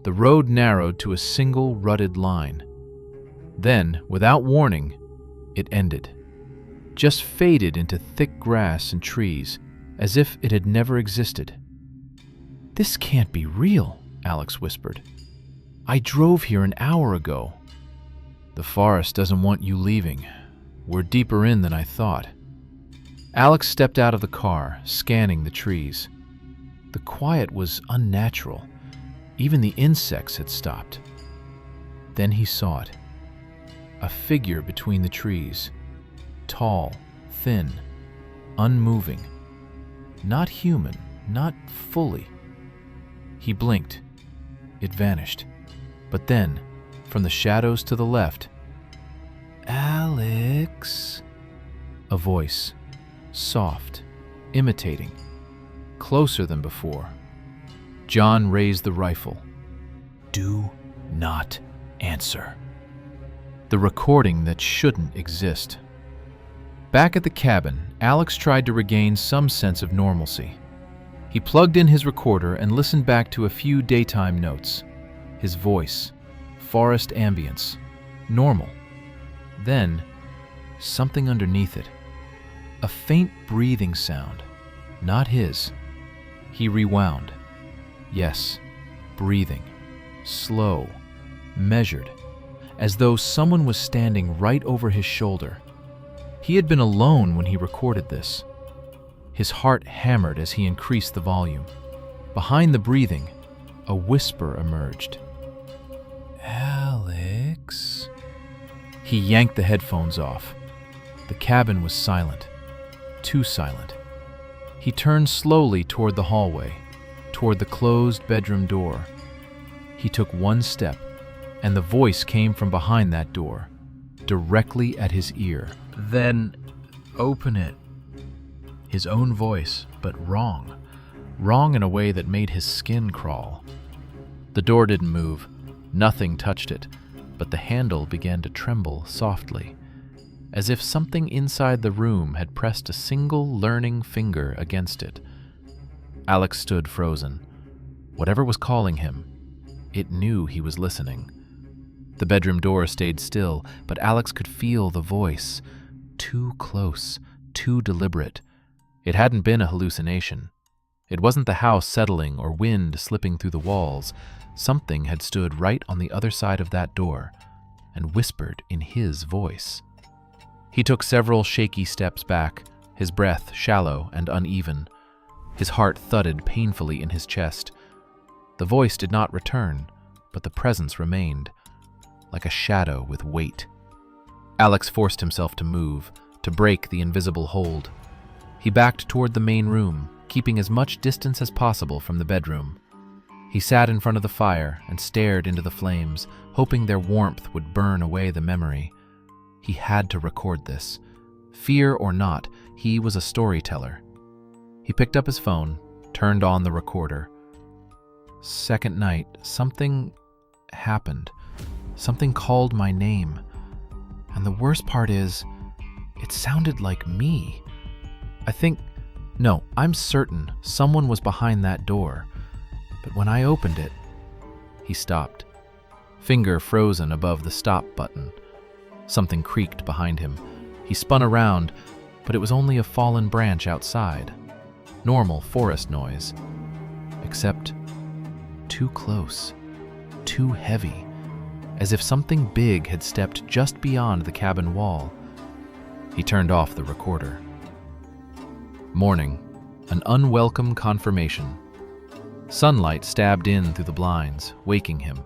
The road narrowed to a single rutted line. Then, without warning, it ended. Just faded into thick grass and trees, as if it had never existed. This can't be real, Alex whispered. I drove here an hour ago. The forest doesn't want you leaving. We're deeper in than I thought. Alex stepped out of the car, scanning the trees. The quiet was unnatural. Even the insects had stopped. Then he saw it. A figure between the trees. Tall, thin, unmoving. Not human, not fully. He blinked. It vanished. But then, from the shadows to the left, "Alex," a voice, soft, imitating, closer than before. John raised the rifle. "Do not answer." The recording that shouldn't exist. Back at the cabin, Alex tried to regain some sense of normalcy. He plugged in his recorder and listened back to a few daytime notes. His voice, forest ambience, normal. Then, something underneath it. A faint breathing sound, not his. He rewound. Yes, breathing. Slow, measured, as though someone was standing right over his shoulder. He had been alone when he recorded this. His heart hammered as he increased the volume. Behind the breathing, a whisper emerged. "Alex?" He yanked the headphones off. The cabin was silent. Too silent. He turned slowly toward the hallway, toward the closed bedroom door. He took one step, and the voice came from behind that door, directly at his ear. "Then open it." His own voice, but wrong. Wrong in a way that made his skin crawl. The door didn't move. Nothing touched it, but the handle began to tremble softly, as if something inside the room had pressed a single learning finger against it. Alex stood frozen. Whatever was calling him, it knew he was listening. The bedroom door stayed still, but Alex could feel the voice. Too close, too deliberate. It hadn't been a hallucination. It wasn't the house settling or wind slipping through the walls. Something had stood right on the other side of that door and whispered in his voice. He took several shaky steps back, his breath shallow and uneven. His heart thudded painfully in his chest. The voice did not return, but the presence remained, like a shadow with weight. Alex forced himself to move, to break the invisible hold. He backed toward the main room, keeping as much distance as possible from the bedroom. He sat in front of the fire and stared into the flames, hoping their warmth would burn away the memory. He had to record this. Fear or not, he was a storyteller. He picked up his phone, turned on the recorder. Second night, something happened. Something called my name. And the worst part is, it sounded like me. I'm certain someone was behind that door. But when I opened it, he stopped. Finger frozen above the stop button. Something creaked behind him. He spun around, but it was only a fallen branch outside. Normal forest noise. Except too close, too heavy, as if something big had stepped just beyond the cabin wall. He turned off the recorder. Morning, an unwelcome confirmation. Sunlight stabbed in through the blinds, waking him.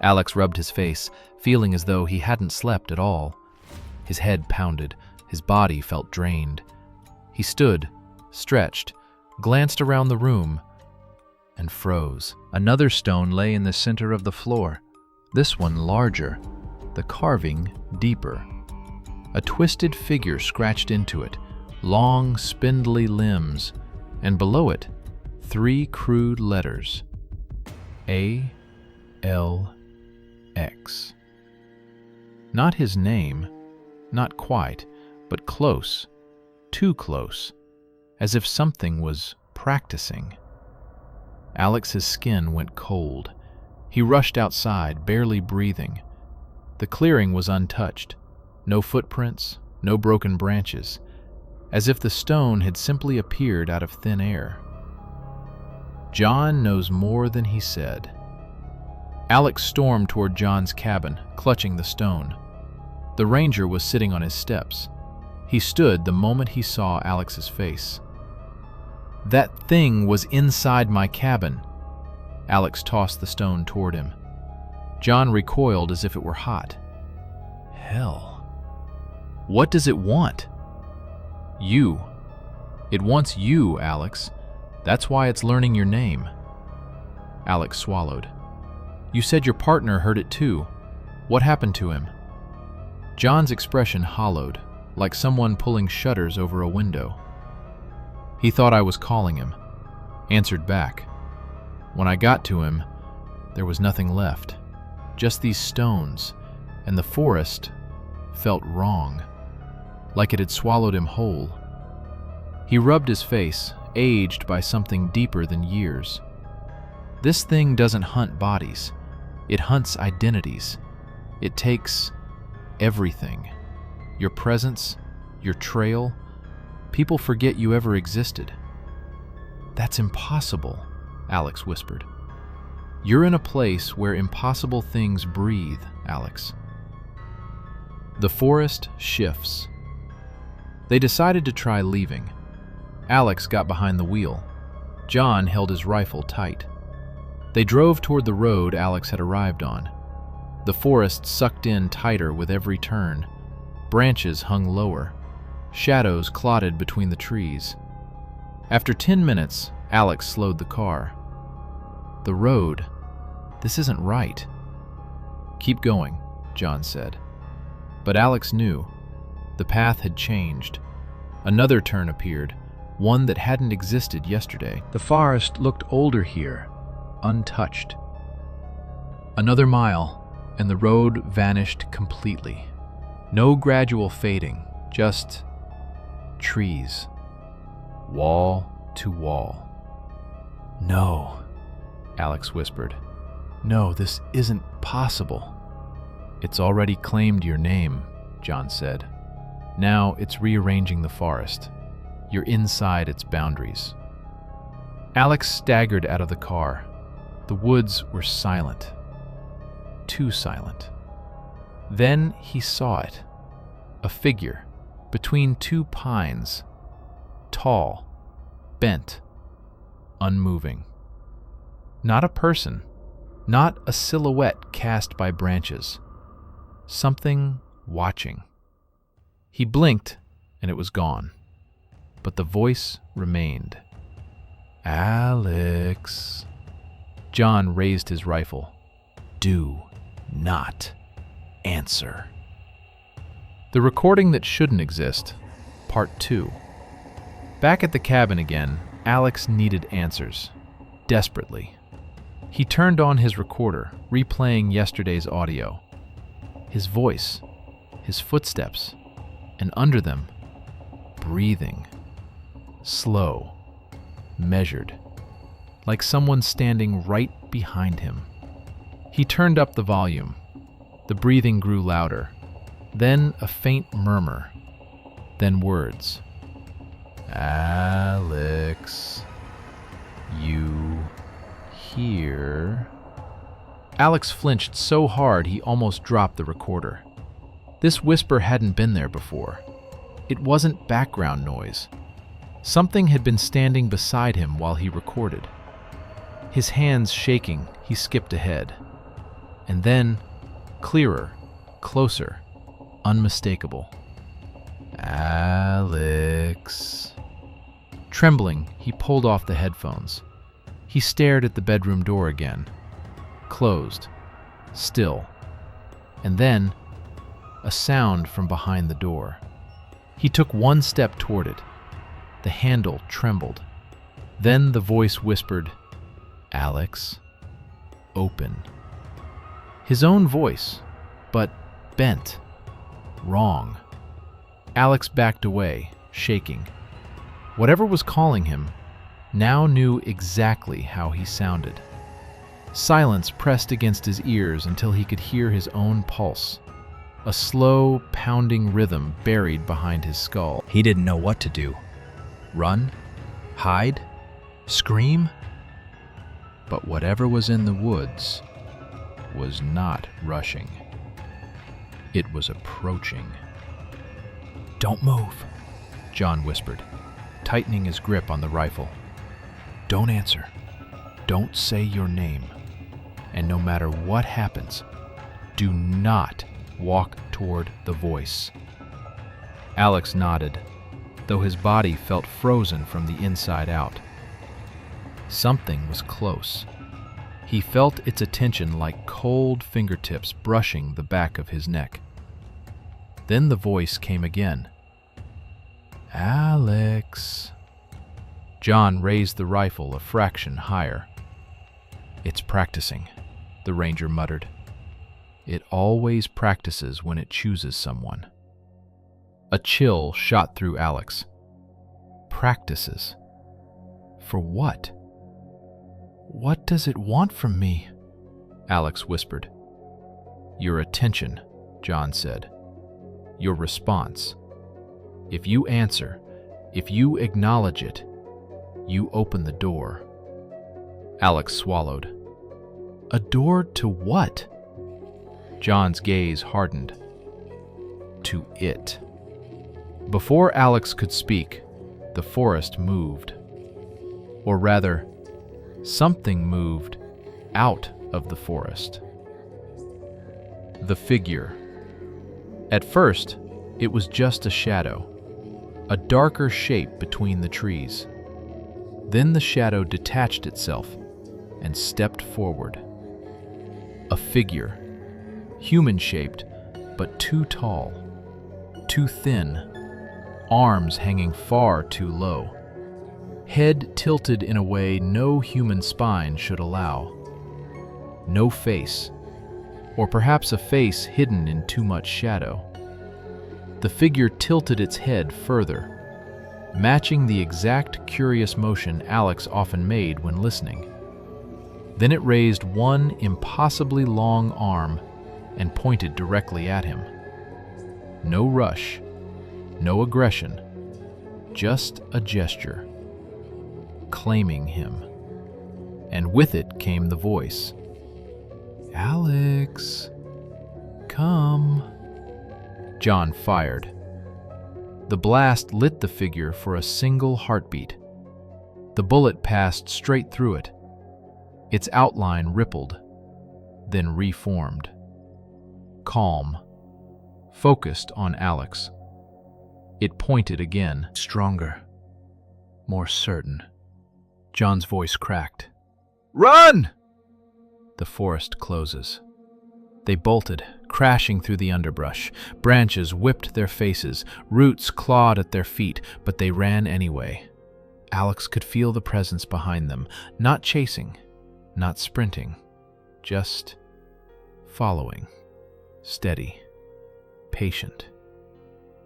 Alex rubbed his face, feeling as though he hadn't slept at all. His head pounded, his body felt drained. He stood, stretched, glanced around the room, and froze. Another stone lay in the center of the floor, this one larger, the carving deeper. A twisted figure scratched into it, long, spindly limbs, and below it, 3 crude letters. A-L-X. Not his name, not quite, but close, too close, as if something was practicing. Alex's skin went cold. He rushed outside, barely breathing. The clearing was untouched. No footprints, no broken branches, as if the stone had simply appeared out of thin air. John knows more than he said. Alex stormed toward John's cabin, clutching the stone. The ranger was sitting on his steps. He stood the moment he saw Alex's face. "That thing was inside my cabin." Alex tossed the stone toward him. John recoiled as if it were hot. Hell. What does it want? You. It wants you, Alex. That's why it's learning your name. Alex swallowed. You said your partner heard it too. What happened to him? John's expression hollowed, like someone pulling shutters over a window. He thought I was calling him. Answered back. When I got to him, there was nothing left. Just these stones, and the forest felt wrong, like it had swallowed him whole. He rubbed his face, aged by something deeper than years. This thing doesn't hunt bodies. It hunts identities. It takes everything. Your presence, your trail. People forget you ever existed. That's impossible, Alex whispered. You're in a place where impossible things breathe, Alex. The forest shifts. They decided to try leaving. Alex got behind the wheel. John held his rifle tight. They drove toward the road Alex had arrived on. The forest sucked in tighter with every turn. Branches hung lower. Shadows clotted between the trees. After 10 minutes, Alex slowed the car. The road. This isn't right. Keep going, John said. But Alex knew. The path had changed. Another turn appeared, one that hadn't existed yesterday. The forest looked older here, untouched. Another mile, and the road vanished completely. No gradual fading, just trees, wall to wall. No, Alex whispered. No, this isn't possible. It's already claimed your name, John said. Now it's rearranging the forest. You're inside its boundaries. Alex staggered out of the car. The woods were silent. Too silent. Then he saw it. A figure between two pines. Tall, bent, unmoving. Not a person. Not a silhouette cast by branches. Something watching. He blinked, and it was gone. But the voice remained. Alex. John raised his rifle. Do not answer. The recording that shouldn't exist, Part 2. Back at the cabin again, Alex needed answers. Desperately. He turned on his recorder, replaying yesterday's audio. His voice, his footsteps, and under them, breathing. Slow, measured, like someone standing right behind him. He turned up the volume. The breathing grew louder. Then a faint murmur. Then words. Alex, you here? Alex flinched so hard he almost dropped the recorder. This whisper hadn't been there before. It wasn't background noise. Something had been standing beside him while he recorded. His hands shaking, he skipped ahead. And then, clearer, closer, unmistakable. Alex. Trembling, he pulled off the headphones. He stared at the bedroom door again. Closed. Still. And then, a sound from behind the door. He took one step toward it. The handle trembled. Then the voice whispered, Alex, open. His own voice, but bent. Wrong. Alex backed away, shaking. Whatever was calling him now knew exactly how he sounded. Silence pressed against his ears until he could hear his own pulse. A slow, pounding rhythm buried behind his skull. He didn't know what to do. Run? Hide? Scream? But whatever was in the woods was not rushing. It was approaching. Don't move, John whispered, tightening his grip on the rifle. Don't answer. Don't say your name. And no matter what happens, do not walk toward the voice. Alex nodded, though his body felt frozen from the inside out. Something was close. He felt its attention like cold fingertips brushing the back of his neck. Then the voice came again. "Alex." John raised the rifle a fraction higher. "It's practicing," the ranger muttered. "It always practices when it chooses someone." A chill shot through Alex. Practices? For what? "What does it want from me?" Alex whispered. "Your attention," John said. "Your response. If you answer, if you acknowledge it, you open the door." Alex swallowed. "A door to what?" John's gaze hardened. "To it." Before Alex could speak, the forest moved. Or rather, something moved out of the forest. The figure. At first, it was just a shadow, a darker shape between the trees. Then the shadow detached itself and stepped forward. A figure, human-shaped, but too tall, too thin, arms hanging far too low, head tilted in a way no human spine should allow. No face, or perhaps a face hidden in too much shadow. The figure tilted its head further, matching the exact curious motion Alex often made when listening. Then it raised one impossibly long arm and pointed directly at him. No rush, no aggression, just a gesture, claiming him. And with it came the voice. "Alex, come." John fired. The blast lit the figure for a single heartbeat. The bullet passed straight through it. Its outline rippled, then reformed. Calm, focused on Alex. It pointed again, stronger, more certain. John's voice cracked. "Run!" The forest closes. They bolted, crashing through the underbrush. Branches whipped their faces, roots clawed at their feet, but they ran anyway. Alex could feel the presence behind them, not chasing, not sprinting, just following, steady, patient,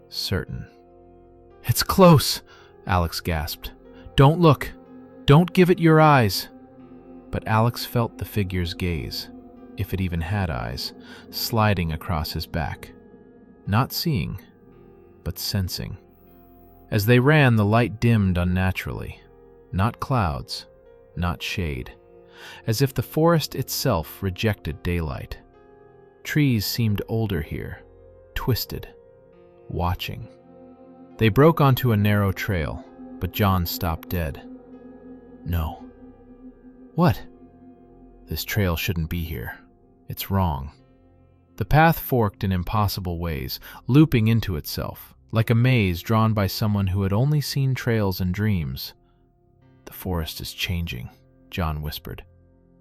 certain. "It's close," Alex gasped. "Don't look. Don't give it your eyes." But Alex felt the figure's gaze, if it even had eyes, sliding across his back. Not seeing, but sensing. As they ran, the light dimmed unnaturally. Not clouds, not shade. As if the forest itself rejected daylight. Trees seemed older here, twisted, watching. They broke onto a narrow trail, but John stopped dead. "No." "What?" "This trail shouldn't be here. It's wrong." The path forked in impossible ways, looping into itself, like a maze drawn by someone who had only seen trails in dreams. "The forest is changing," John whispered.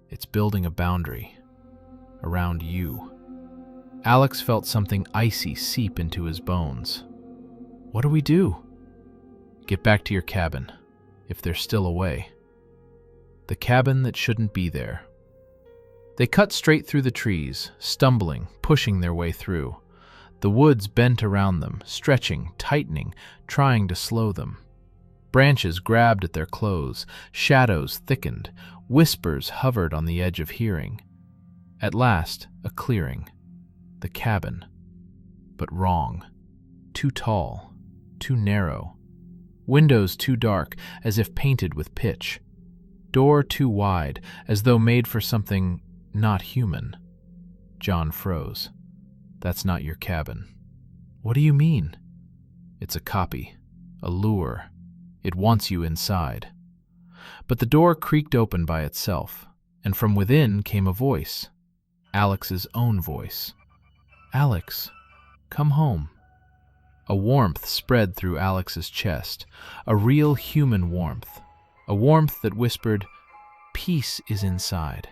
"It's building a boundary. Around you." Alex felt something icy seep into his bones. "What do we do?" "Get back to your cabin, if there's still a way." The cabin that shouldn't be there. They cut straight through the trees, stumbling, pushing their way through. The woods bent around them, stretching, tightening, trying to slow them. Branches grabbed at their clothes, shadows thickened, whispers hovered on the edge of hearing. At last, a clearing. The cabin. But wrong. Too tall. Too narrow. Windows too dark, as if painted with pitch. Door too wide, as though made for something not human. John froze. "That's not your cabin." "What do you mean?" "It's a copy. A lure. It wants you inside." But the door creaked open by itself, and from within came a voice. Alex's own voice. "Alex, come home." A warmth spread through Alex's chest, a real human warmth. A warmth that whispered, peace is inside.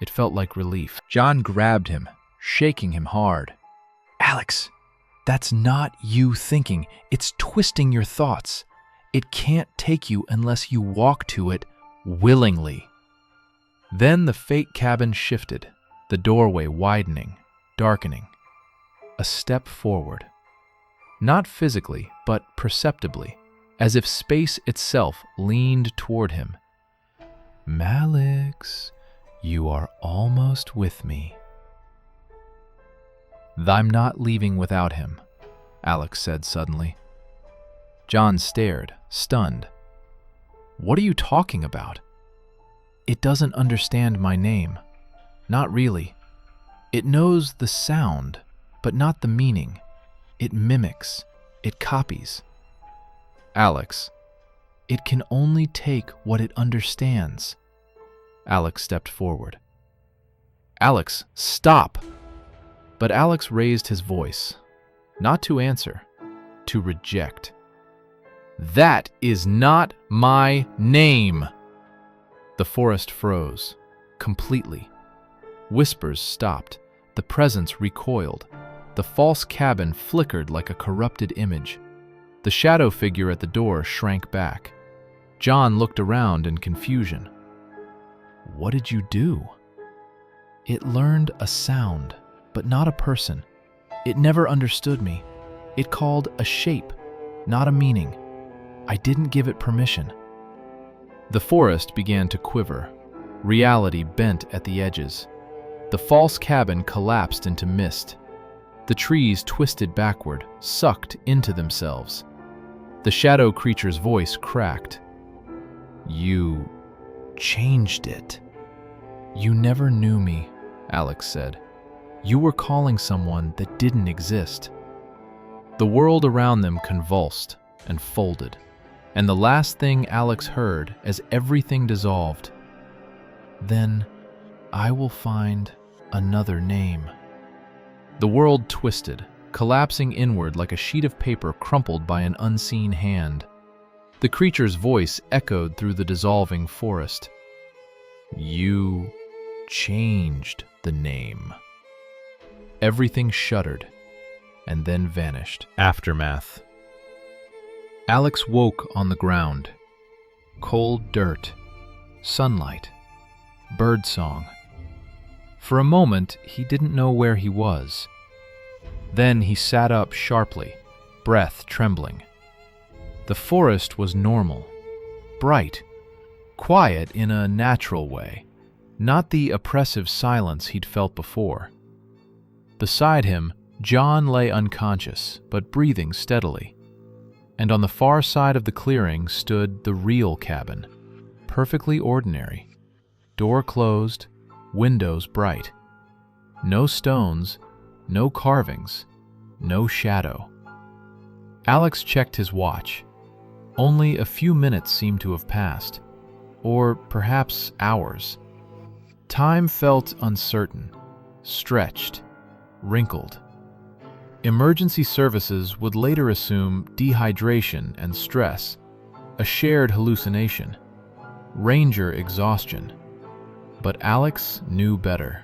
It felt like relief. John grabbed him, shaking him hard. Alex, that's not you thinking. It's twisting your thoughts. It can't take you unless you walk to it willingly. Then the fake cabin shifted, the doorway widening, darkening. A step forward. Not physically, but perceptibly, as if space itself leaned toward him. Alex, you are almost with me. I'm not leaving without him, Alex said suddenly. John stared, stunned. What are you talking about? It doesn't understand my name. Not really. It knows the sound, but not the meaning. It mimics. It copies. Alex, it can only take what it understands. Alex stepped forward. Alex, stop! But Alex raised his voice, not to answer, to reject. That is not my name! The forest froze, completely. Whispers stopped. The presence recoiled. The false cabin flickered like a corrupted image. The shadow figure at the door shrank back. John looked around in confusion. What did you do? It learned a sound, but not a person. It never understood me. It called a shape, not a meaning. I didn't give it permission. The forest began to quiver. Reality bent at the edges. The false cabin collapsed into mist. The trees twisted backward, sucked into themselves. The shadow creature's voice cracked. You changed it. You never knew me, Alex said. You were calling someone that didn't exist. The world around them convulsed and folded, and the last thing Alex heard as everything dissolved, then I will find another name. The world twisted, collapsing inward like a sheet of paper crumpled by an unseen hand. The creature's voice echoed through the dissolving forest. You changed the name. Everything shuddered and then vanished. Aftermath. Alex woke on the ground. Cold dirt, sunlight, birdsong. For a moment, he didn't know where he was. Then he sat up sharply, breath trembling. The forest was normal, bright, quiet in a natural way, not the oppressive silence he'd felt before. Beside him, John lay unconscious, but breathing steadily. And on the far side of the clearing stood the real cabin, perfectly ordinary. Door closed, windows bright. No stones, no carvings, no shadow. Alex checked his watch. Only a few minutes seemed to have passed, or perhaps hours. Time felt uncertain, stretched, wrinkled. Emergency services would later assume dehydration and stress, a shared hallucination, ranger exhaustion. But Alex knew better.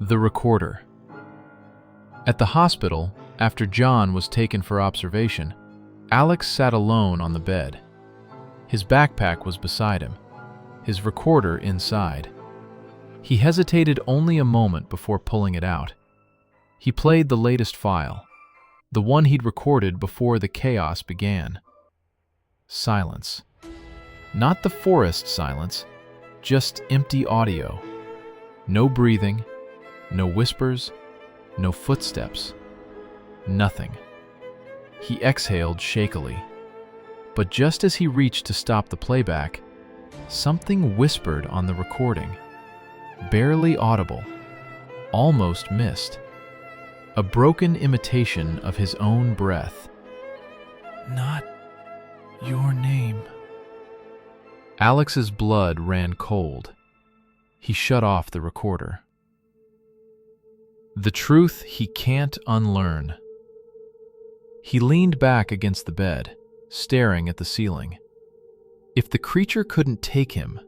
The recorder. At the hospital, after John was taken for observation, Alex sat alone on the bed. His backpack was beside him, his recorder inside. He hesitated only a moment before pulling it out. He played the latest file, the one he'd recorded before the chaos began. Silence. Not the forest silence, just empty audio. No breathing, no whispers, no footsteps. Nothing. He exhaled shakily. But just as he reached to stop the playback, something whispered on the recording. Barely audible, almost missed. A broken imitation of his own breath. Not your name. Alex's blood ran cold. He shut off the recorder. The truth he can't unlearn. He leaned back against the bed, staring at the ceiling. If the creature couldn't take him,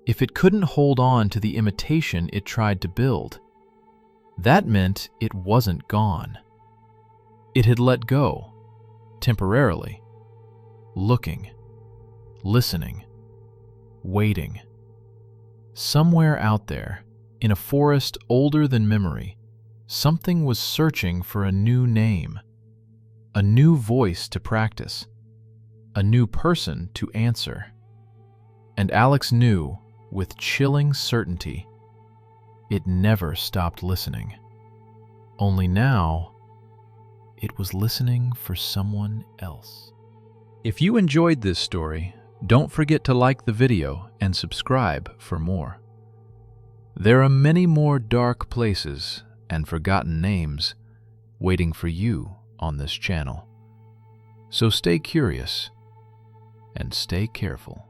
if it couldn't hold on to the imitation it tried to build, that meant it wasn't gone. It had let go, temporarily, looking, listening, waiting. Somewhere out there, in a forest older than memory, something was searching for a new name, a new voice to practice, a new person to answer. And Alex knew, with chilling certainty, it never stopped listening. Only now, it was listening for someone else. If you enjoyed this story, don't forget to like the video and subscribe for more. There are many more dark places and forgotten names waiting for you on this channel. So stay curious and stay careful.